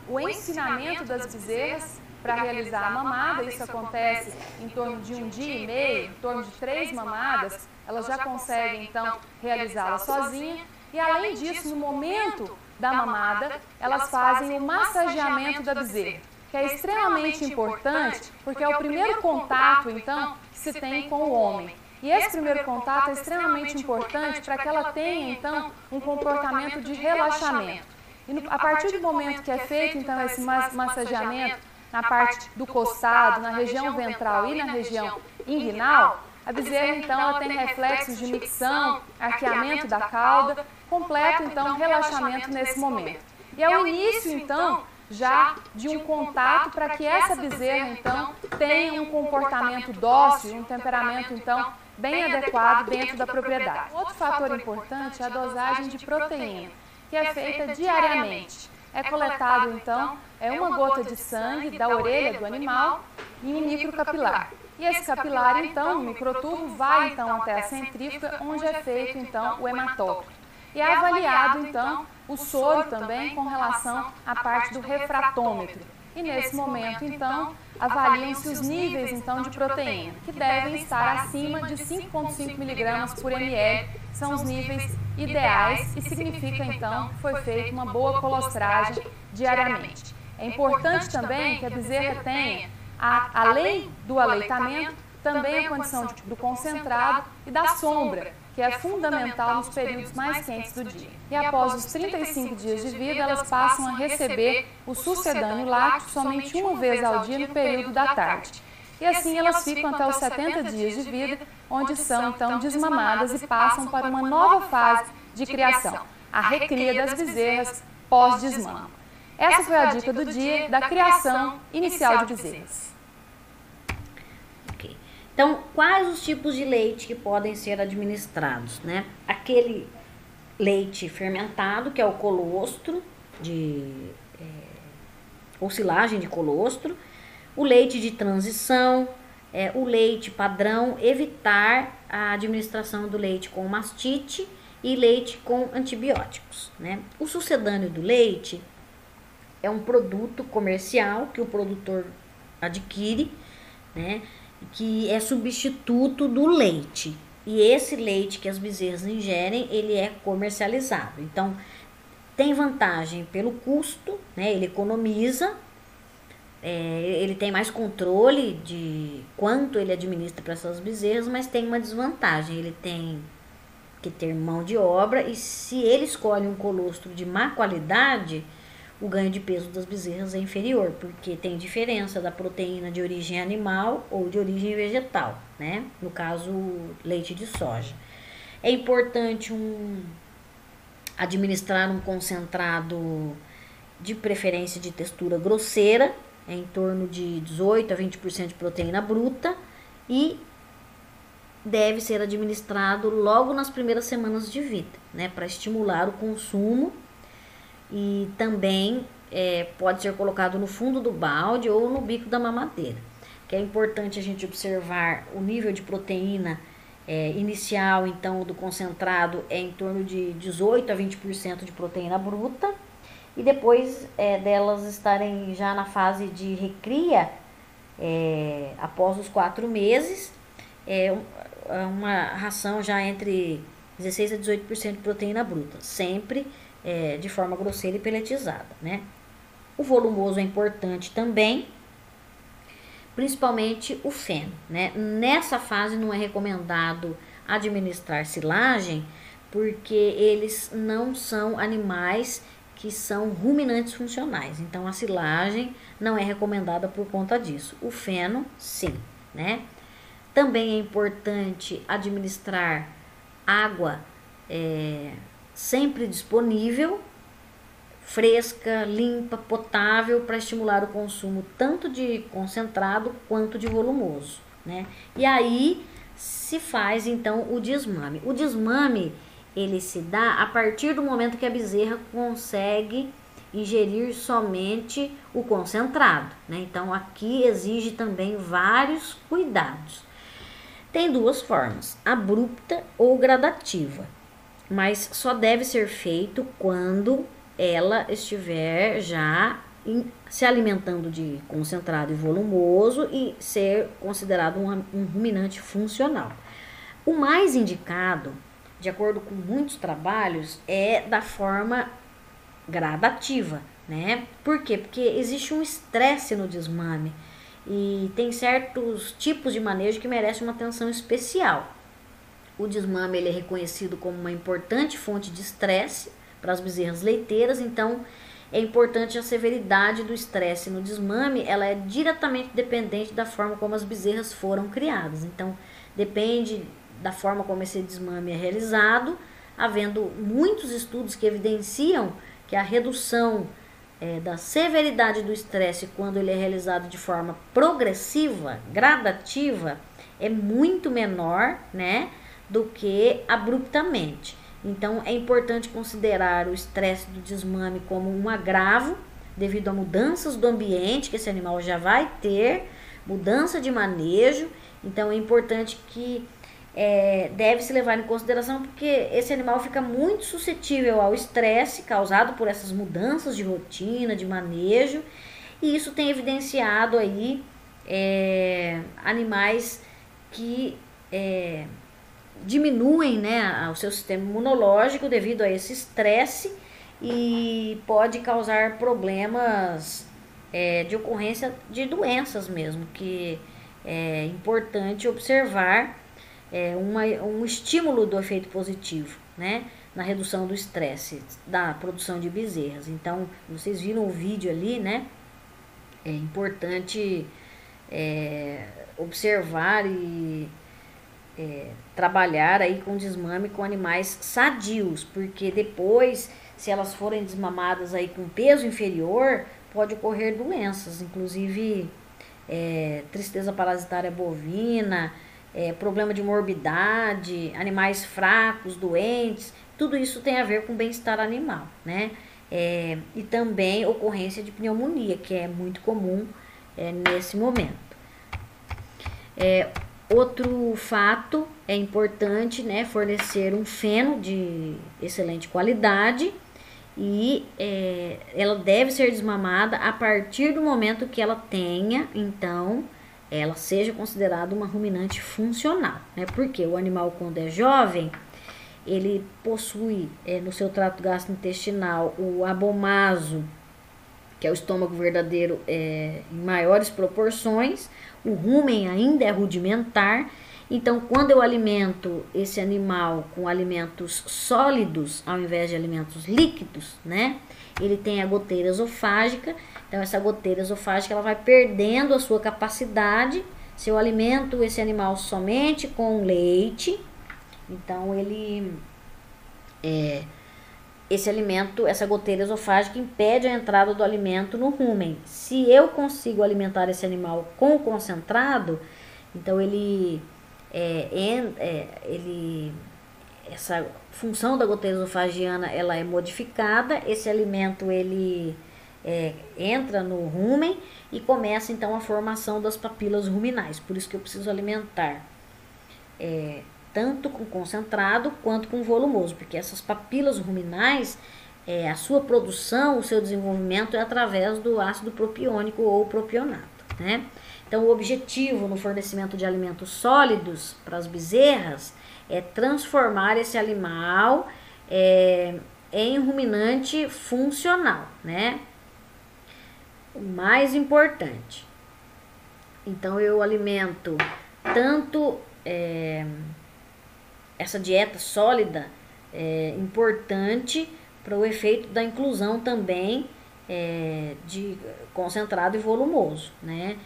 o ensinamento das bezerras para realizar a mamada. Isso acontece em torno de 1 dia e meio, em torno de 3 mamadas, elas já conseguem então realizá-la sozinha. E além disso, no momento da mamada, elas fazem o massageamento da bezerra, que é extremamente importante porque é o primeiro contato então que se tem com o homem. E esse primeiro contato é extremamente importante para que ela tenha então um comportamento de relaxamento. E a partir do momento que é feito então esse massageamento na parte do costado, na região ventral e na região inguinal, a bezerra então ela tem reflexos de micção, arqueamento da cauda, completo então relaxamento nesse momento. E é o início então já de um contato para que essa bezerra então tenha um comportamento dócil, um temperamento então bem adequado dentro da propriedade. Outro fator importante é a dosagem de proteína, que é feita diariamente. É coletado então uma gota de sangue da orelha do animal em um microcapilar. E esse capilar então, no microtubo, vai então até a centrífuga, onde é feito então o hematócrito. E é avaliado então o soro também com relação à parte do refratômetro. E nesse momento então avaliam-se os níveis então de proteína, que devem estar acima de 5,5 mg por ml, são os níveis ideais e significa então que foi feita uma boa colostragem diariamente. É importante também que a bezerra tenha, além do aleitamento, também a condição do concentrado e da sombra, que é fundamental nos períodos mais quentes do dia. E após os 35 dias de vida, elas passam a receber o sucedâneo lácteo somente uma vez ao dia no período da tarde. E assim elas ficam até os 70 dias de vida, onde são então desmamadas e passam para uma nova fase de criação, a recria das bezerras pós-desmame. Essa foi a dica do dia da criação inicial de bezerras. Então, quais os tipos de leite que podem ser administrados, né? Aquele leite fermentado, que é o colostro, ou silagem de colostro, o leite de transição, o leite padrão, evitar a administração do leite com mastite e leite com antibióticos, né? O sucedâneo do leite é um produto comercial que o produtor adquire, né? Que é substituto do leite. E esse leite que as bezerras ingerem, ele é comercializado. Então, tem vantagem pelo custo, né? Ele economiza, ele tem mais controle de quanto ele administra para essas bezerras, mas tem uma desvantagem. Ele tem que ter mão de obra e se ele escolhe um colostro de má qualidade, o ganho de peso das bezerras é inferior, porque tem diferença da proteína de origem animal ou de origem vegetal, né? No caso, leite de soja. É importante administrar um concentrado de preferência de textura grosseira, em torno de 18 a 20% de proteína bruta, e deve ser administrado logo nas primeiras semanas de vida, né? Para estimular o consumo. E também pode ser colocado no fundo do balde ou no bico da mamadeira. Que é importante a gente observar o nível de proteína inicial, então, do concentrado é em torno de 18 a 20% de proteína bruta. E depois delas estarem já na fase de recria, após os 4 meses, uma ração já entre 16 a 18% de proteína bruta, sempre de forma grosseira e peletizada, né? O volumoso é importante também, principalmente o feno, né? Nessa fase não é recomendado administrar silagem, porque eles não são animais que são ruminantes funcionais. Então a silagem não é recomendada por conta disso. O feno, sim, né? Também é importante administrar água sempre disponível, fresca, limpa, potável, para estimular o consumo tanto de concentrado quanto de volumoso, né? E aí se faz então o desmame. O desmame, ele se dá a partir do momento que a bezerra consegue ingerir somente o concentrado, né? Então aqui exige também vários cuidados. Tem duas formas, abrupta ou gradativa, mas só deve ser feito quando ela estiver já se alimentando de concentrado e volumoso e ser considerado um ruminante funcional. O mais indicado, de acordo com muitos trabalhos, é da forma gradativa, né? Por quê? Porque existe um estresse no desmame e tem certos tipos de manejo que merecem uma atenção especial. O desmame ele é reconhecido como uma importante fonte de estresse para as bezerras leiteiras, então é importante a severidade do estresse no desmame, ela é diretamente dependente da forma como as bezerras foram criadas. Então, depende da forma como esse desmame é realizado, havendo muitos estudos que evidenciam que a redução da severidade do estresse quando ele é realizado de forma progressiva, gradativa, é muito menor, né, do que abruptamente. Então, é importante considerar o estresse do desmame como um agravo devido a mudanças do ambiente que esse animal já vai ter, mudança de manejo. Então, é importante que deve se levar em consideração porque esse animal fica muito suscetível ao estresse causado por essas mudanças de rotina, de manejo, e isso tem evidenciado aí animais que diminuem, né, o seu sistema imunológico devido a esse estresse e pode causar problemas de ocorrência de doenças mesmo, que é importante observar um estímulo do efeito positivo, né, na redução do estresse da produção de bezerras. Então, vocês viram o vídeo ali, né, é importante observar e trabalhar aí com desmame com animais sadios, porque depois, se elas forem desmamadas aí com peso inferior, pode ocorrer doenças, inclusive tristeza parasitária bovina, problema de morbidade, animais fracos, doentes, tudo isso tem a ver com bem-estar animal, né? E também ocorrência de pneumonia, que é muito comum nesse momento. Outro fato é importante, né, fornecer um feno de excelente qualidade e ela deve ser desmamada a partir do momento que ela tenha, então, ela seja considerada uma ruminante funcional, né? Porque o animal, quando é jovem, ele possui no seu trato gastrointestinal o abomaso, que é o estômago verdadeiro em maiores proporções, o rumen ainda é rudimentar, então quando eu alimento esse animal com alimentos sólidos ao invés de alimentos líquidos, né, ele tem a goteira esofágica, então essa goteira esofágica ela vai perdendo a sua capacidade. Se eu alimento esse animal somente com leite, então ele esse alimento, essa goteira esofágica impede a entrada do alimento no rumen. Se eu consigo alimentar esse animal com concentrado, então essa função da goteira esofagiana ela é modificada, esse alimento ele entra no rumen e começa então a formação das papilas ruminais. Por isso que eu preciso alimentar tanto com concentrado quanto com volumoso, porque essas papilas ruminais, a sua produção, o seu desenvolvimento é através do ácido propiônico ou propionato, né? Então, o objetivo no fornecimento de alimentos sólidos para as bezerras é transformar esse animal em ruminante funcional, né? O mais importante. Então, eu alimento tanto essa dieta sólida importante para o efeito da inclusão também de concentrado e volumoso, né?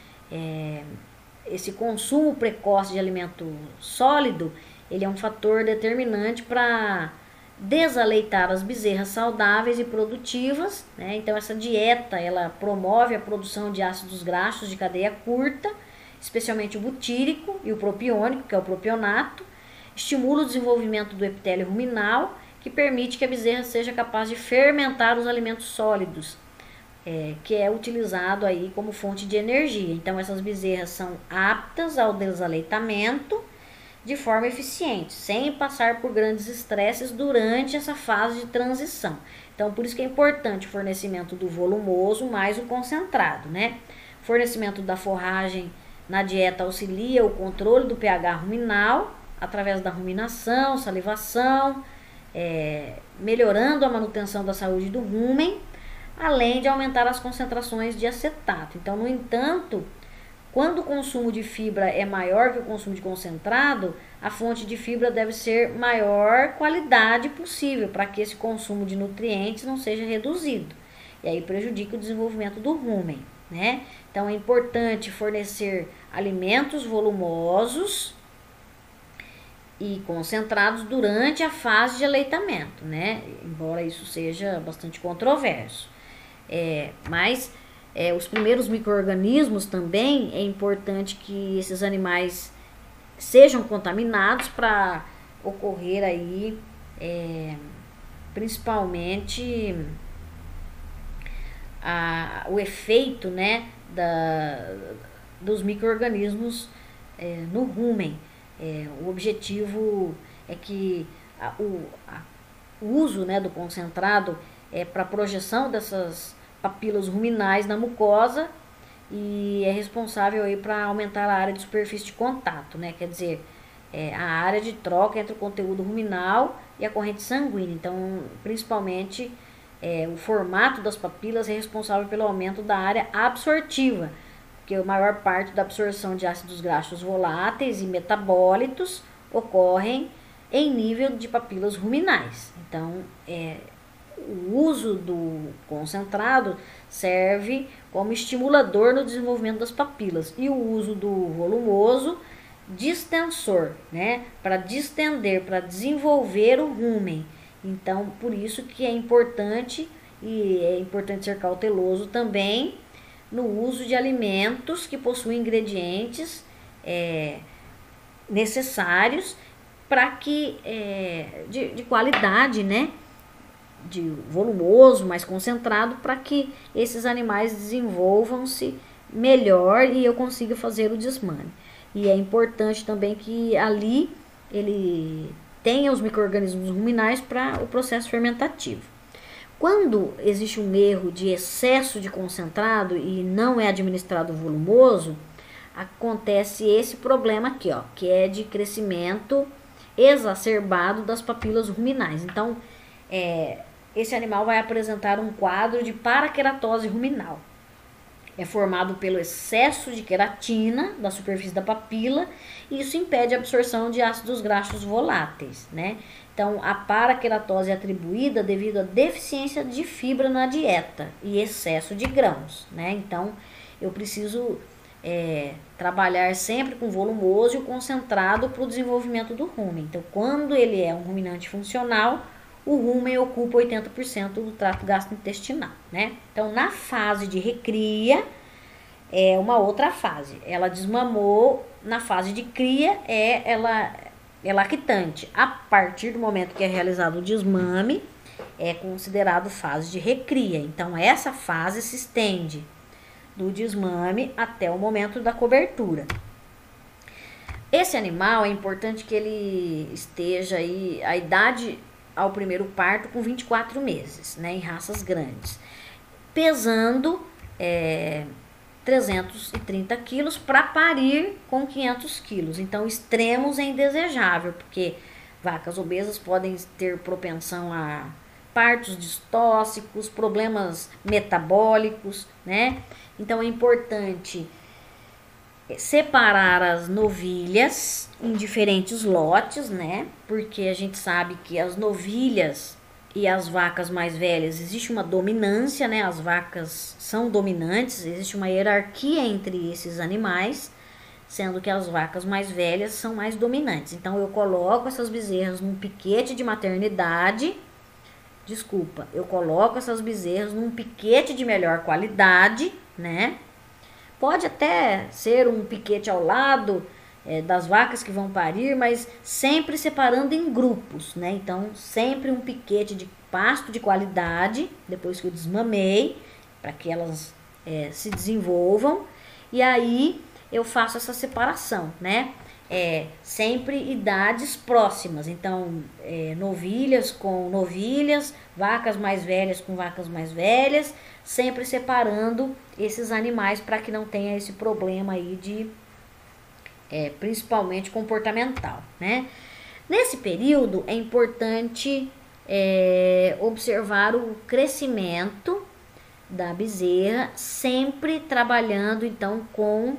Esse consumo precoce de alimento sólido, ele é um fator determinante para desaleitar as bezerras saudáveis e produtivas, né? Então essa dieta, ela promove a produção de ácidos graxos de cadeia curta, especialmente o butírico e o propiônico, que é o propionato, estimula o desenvolvimento do epitélio ruminal, que permite que a bezerra seja capaz de fermentar os alimentos sólidos, que é utilizado aí como fonte de energia. Então, essas bezerras são aptas ao desaleitamento de forma eficiente, sem passar por grandes estresses durante essa fase de transição. Então, por isso que é importante o fornecimento do volumoso mais o concentrado, né? Fornecimento da forragem na dieta auxilia o controle do pH ruminal, através da ruminação, salivação, melhorando a manutenção da saúde do rumen, além de aumentar as concentrações de acetato. Então, no entanto, quando o consumo de fibra é maior que o consumo de concentrado, a fonte de fibra deve ser maior qualidade possível para que esse consumo de nutrientes não seja reduzido. E aí prejudica o desenvolvimento do rumen, né? Então, é importante fornecer alimentos volumosos e concentrados durante a fase de aleitamento, né? Embora isso seja bastante controverso. Mas os primeiros micro-organismos também é importante que esses animais sejam contaminados para ocorrer aí, principalmente o efeito, né, dos micro-organismos no rumen. O objetivo é que o uso, né, do concentrado para projeção dessas papilas ruminais na mucosa e é responsável aí para aumentar a área de superfície de contato, né? Quer dizer, a área de troca entre o conteúdo ruminal e a corrente sanguínea. Então, principalmente, o formato das papilas é responsável pelo aumento da área absortiva, porque a maior parte da absorção de ácidos graxos voláteis e metabólitos ocorrem em nível de papilas ruminais. Então, o uso do concentrado serve como estimulador no desenvolvimento das papilas e o uso do volumoso distensor, né, para distender, para desenvolver o rumen. Então, por isso que é importante ser cauteloso também no uso de alimentos que possuem ingredientes necessários para que de qualidade, né, de volumoso, mais concentrado, para que esses animais desenvolvam-se melhor e eu consiga fazer o desmame. E é importante também que ali ele tenha os micro-organismos ruminais para o processo fermentativo. Quando existe um erro de excesso de concentrado e não é administrado volumoso, acontece esse problema aqui, ó, que é de crescimento exacerbado das papilas ruminais. Então, esse animal vai apresentar um quadro de paraqueratose ruminal. É formado pelo excesso de queratina da superfície da papila e isso impede a absorção de ácidos graxos voláteis, né? Então, a paraqueratose é atribuída devido à deficiência de fibra na dieta e excesso de grãos, né? Então, eu preciso trabalhar sempre com volumoso e o concentrado para o desenvolvimento do rumen. Então, quando ele é um ruminante funcional, o rumen ocupa 80% do trato gastrointestinal, né? Então, na fase de recria, é uma outra fase. Ela desmamou, na fase de cria, ela é lactante. A partir do momento que é realizado o desmame, é considerado fase de recria. Então, essa fase se estende do desmame até o momento da cobertura. Esse animal, é importante que ele esteja aí, a idade ao primeiro parto com 24 meses, né, em raças grandes, pesando 330 quilos para parir com 500 quilos. Então, extremos é indesejável, porque vacas obesas podem ter propensão a partos distóxicos, problemas metabólicos, né? Então, é importante separar as novilhas em diferentes lotes, né? Porque a gente sabe que as novilhas e as vacas mais velhas, existe uma dominância, né? As vacas são dominantes, existe uma hierarquia entre esses animais, sendo que as vacas mais velhas são mais dominantes. Então, eu coloco essas bezerras num piquete de maternidade, eu coloco essas bezerras num piquete de melhor qualidade, né? Pode até ser um piquete ao lado das vacas que vão parir, mas sempre separando em grupos, né? Então, sempre um piquete de pasto de qualidade, depois que eu desmamei, para que elas se desenvolvam. E aí eu faço essa separação, né? Sempre idades próximas. Então, novilhas com novilhas, vacas mais velhas com vacas mais velhas, sempre separando esses animais para que não tenha esse problema aí de principalmente comportamental, né? Nesse período é importante observar o crescimento da bezerra, sempre trabalhando então com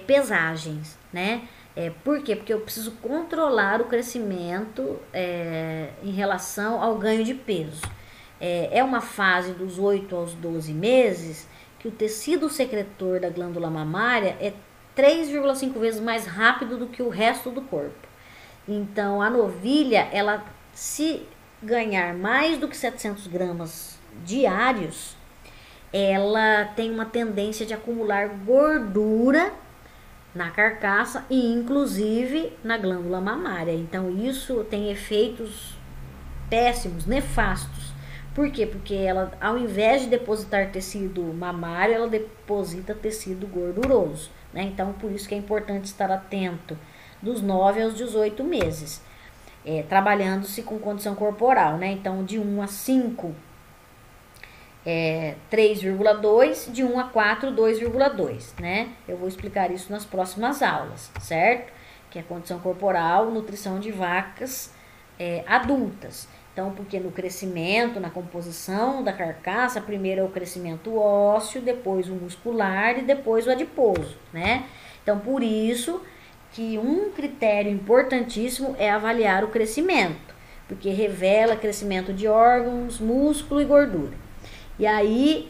pesagens, né? Por quê? Porque eu preciso controlar o crescimento em relação ao ganho de peso. É uma fase dos 8 aos 12 meses que o tecido secretor da glândula mamária é 3,5 vezes mais rápido do que o resto do corpo. Então, a novilha, ela se ganhar mais do que 700 gramas diários, ela tem uma tendência de acumular gordura na carcaça e inclusive na glândula mamária. Então, isso tem efeitos péssimos, nefastos. Por quê? Porque ela, ao invés de depositar tecido mamário, ela deposita tecido gorduroso, né? Então, por isso que é importante estar atento dos 9 aos 18 meses, trabalhando-se com condição corporal, né? Então, de 1 a 5, 3,2, de 1 a 4, 2,2, né? Eu vou explicar isso nas próximas aulas, certo? Que é condição corporal, nutrição de vacas adultas. Então, porque no crescimento, na composição da carcaça, primeiro é o crescimento ósseo, depois o muscular e depois o adiposo, né? Então, por isso que um critério importantíssimo é avaliar o crescimento, porque revela crescimento de órgãos, músculo e gordura. E aí,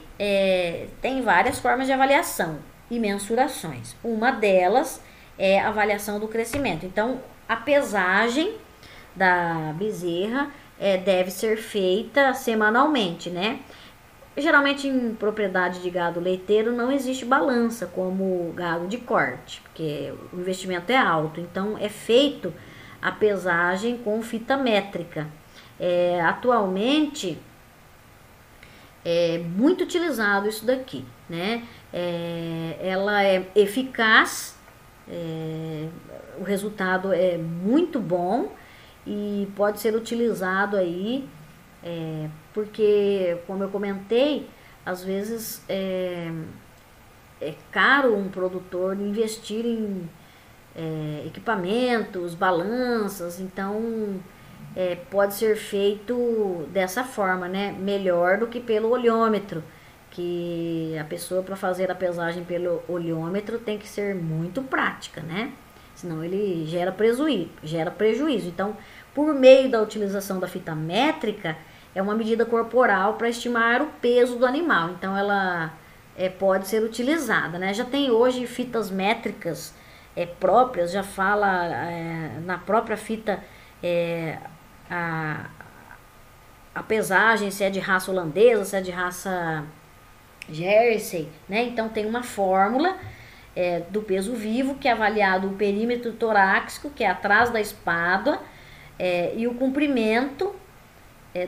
tem várias formas de avaliação e mensurações. Uma delas é a avaliação do crescimento. Então, a pesagem da bezerra deve ser feita semanalmente, né? Geralmente em propriedade de gado leiteiro não existe balança como gado de corte, porque o investimento é alto. Então é feito a pesagem com fita métrica. Atualmente é muito utilizado isso daqui, né? Ela é eficaz, o resultado é muito bom. E pode ser utilizado aí, porque, como eu comentei, às vezes é caro um produtor investir em equipamentos, balanças, então pode ser feito dessa forma, né? Melhor do que pelo olhômetro, que a pessoa, para fazer a pesagem pelo olhômetro, tem que ser muito prática, né? Senão ele gera prejuízo. Então, por meio da utilização da fita métrica, é uma medida corporal para estimar o peso do animal. Então, ela pode ser utilizada, né? Já tem hoje fitas métricas próprias, já fala na própria fita a pesagem, se é de raça holandesa, se é de raça Jersey, né? Então, tem uma fórmula do peso vivo, que é avaliado o perímetro torácico, que é atrás da espádua, e o comprimento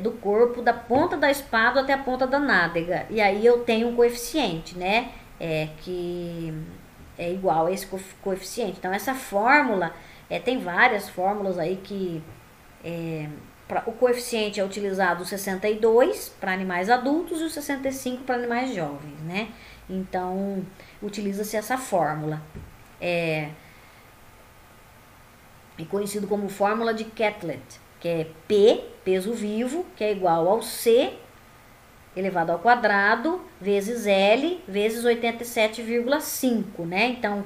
do corpo, da ponta da espádua até a ponta da nádega. E aí eu tenho um coeficiente, né? Que é igual a esse coeficiente. Então, essa fórmula, tem várias fórmulas aí que... o coeficiente é utilizado o 62 para animais adultos e o 65 para animais jovens, né? Então, utiliza-se essa fórmula. É conhecido como fórmula de Catlett, que é P, peso vivo, que é igual ao C elevado ao quadrado, vezes L, vezes 87,5, né? Então,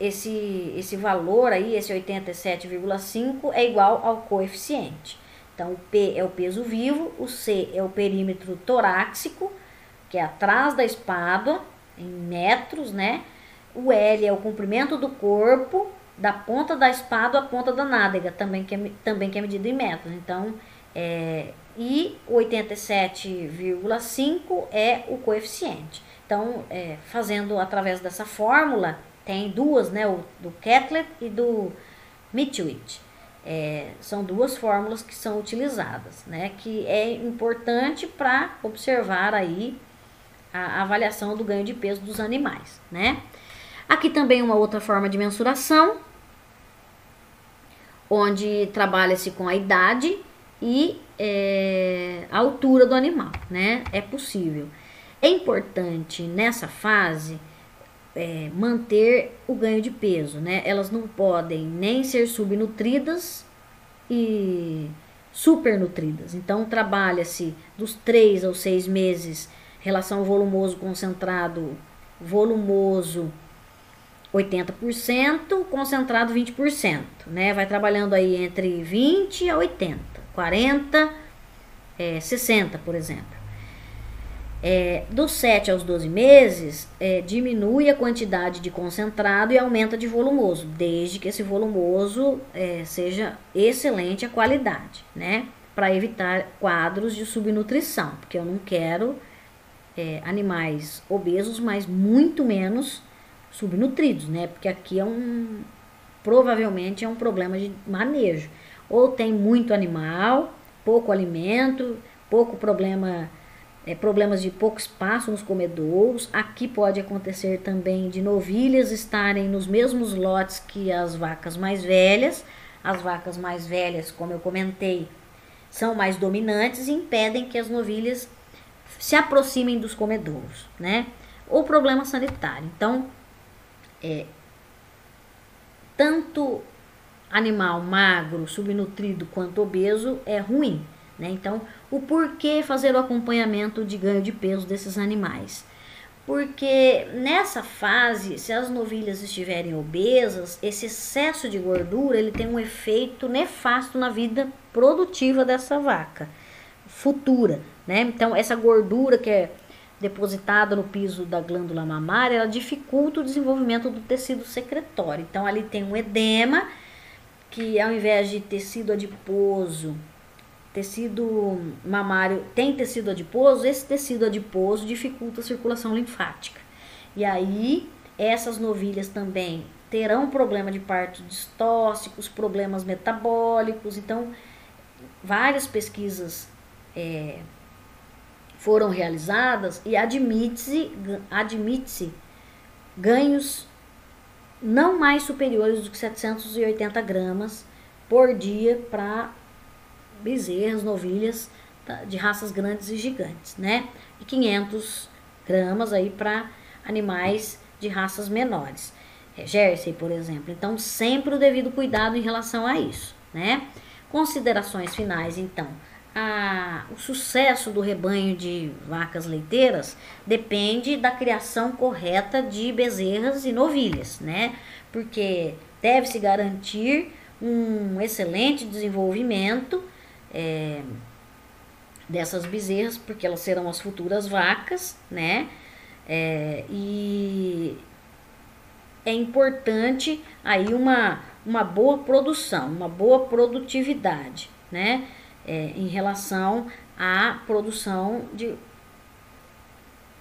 esse valor aí, esse 87,5, é igual ao coeficiente. Então, o P é o peso vivo, o C é o perímetro torácico, que é atrás da espádua, em metros, né? O L é o comprimento do corpo, da ponta da espádua à ponta da nádega, também que é medido em metros. Então, e 87,5 é o coeficiente. Então, fazendo através dessa fórmula, tem duas, né, o do Catlett e do Mitchell. São duas fórmulas que são utilizadas, né, que é importante para observar aí a avaliação do ganho de peso dos animais, né. Aqui também uma outra forma de mensuração, onde trabalha-se com a idade e a altura do animal, né, é possível. É importante nessa fase manter o ganho de peso, né? Elas não podem nem ser subnutridas e supernutridas. Então, trabalha-se dos 3 aos 6 meses, relação volumoso concentrado, volumoso 80%, concentrado 20%, né? Vai trabalhando aí entre 20 a 80, 40, 60, por exemplo. Dos 7 aos 12 meses, diminui a quantidade de concentrado e aumenta de volumoso, desde que esse volumoso seja excelente a qualidade, né? Para evitar quadros de subnutrição, porque eu não quero animais obesos, mas muito menos subnutridos, né? Porque aqui provavelmente é um problema de manejo. Ou tem muito animal, pouco alimento, problemas de pouco espaço nos comedouros. Aqui pode acontecer também de novilhas estarem nos mesmos lotes que as vacas mais velhas. As vacas mais velhas, como eu comentei, são mais dominantes e impedem que as novilhas se aproximem dos comedouros, né? Ou problema sanitário. Então, tanto animal magro, subnutrido quanto obeso é ruim, né? Então, o porquê fazer o acompanhamento de ganho de peso desses animais? Porque nessa fase, se as novilhas estiverem obesas, esse excesso de gordura ele tem um efeito nefasto na vida produtiva dessa vaca futura, né? Então, essa gordura que é depositada no piso da glândula mamária, ela dificulta o desenvolvimento do tecido secretório. Então, ali tem um edema que, ao invés de tecido adiposo, tecido mamário tem tecido adiposo, esse tecido adiposo dificulta a circulação linfática. E aí, essas novilhas também terão problema de partos distóxicos, problemas metabólicos. Então, várias pesquisas foram realizadas e admite-se ganhos não mais superiores do que 780 gramas por dia para bezerras, novilhas de raças grandes e gigantes, né? E 500 gramas aí para animais de raças menores, Jersey, por exemplo. Então, sempre o devido cuidado em relação a isso, né? Considerações finais, então. O sucesso do rebanho de vacas leiteiras depende da criação correta de bezerras e novilhas, né? Porque deve-se garantir um excelente desenvolvimento dessas bezerras, porque elas serão as futuras vacas, né? E é importante aí uma boa produção, uma boa produtividade, né? Em relação à produção de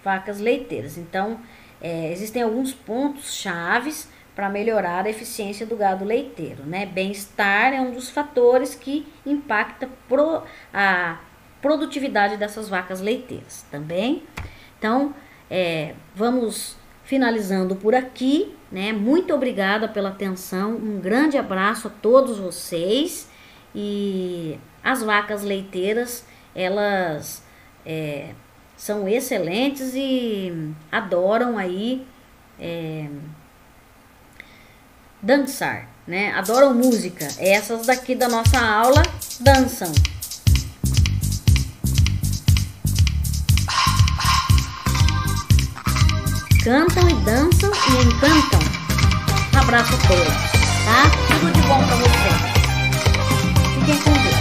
vacas leiteiras. Então, existem alguns pontos chaves para melhorar a eficiência do gado leiteiro, né? Bem-estar é um dos fatores que impacta a produtividade dessas vacas leiteiras também. Então, vamos finalizando por aqui, né? Muito obrigada pela atenção, um grande abraço a todos vocês. E as vacas leiteiras, elas são excelentes e adoram aí dançar, né? Adoram música. Essas daqui da nossa aula dançam. Cantam e dançam e encantam. Um abraço a todos, tá? Tudo de bom pra vocês. Fiquem com Deus.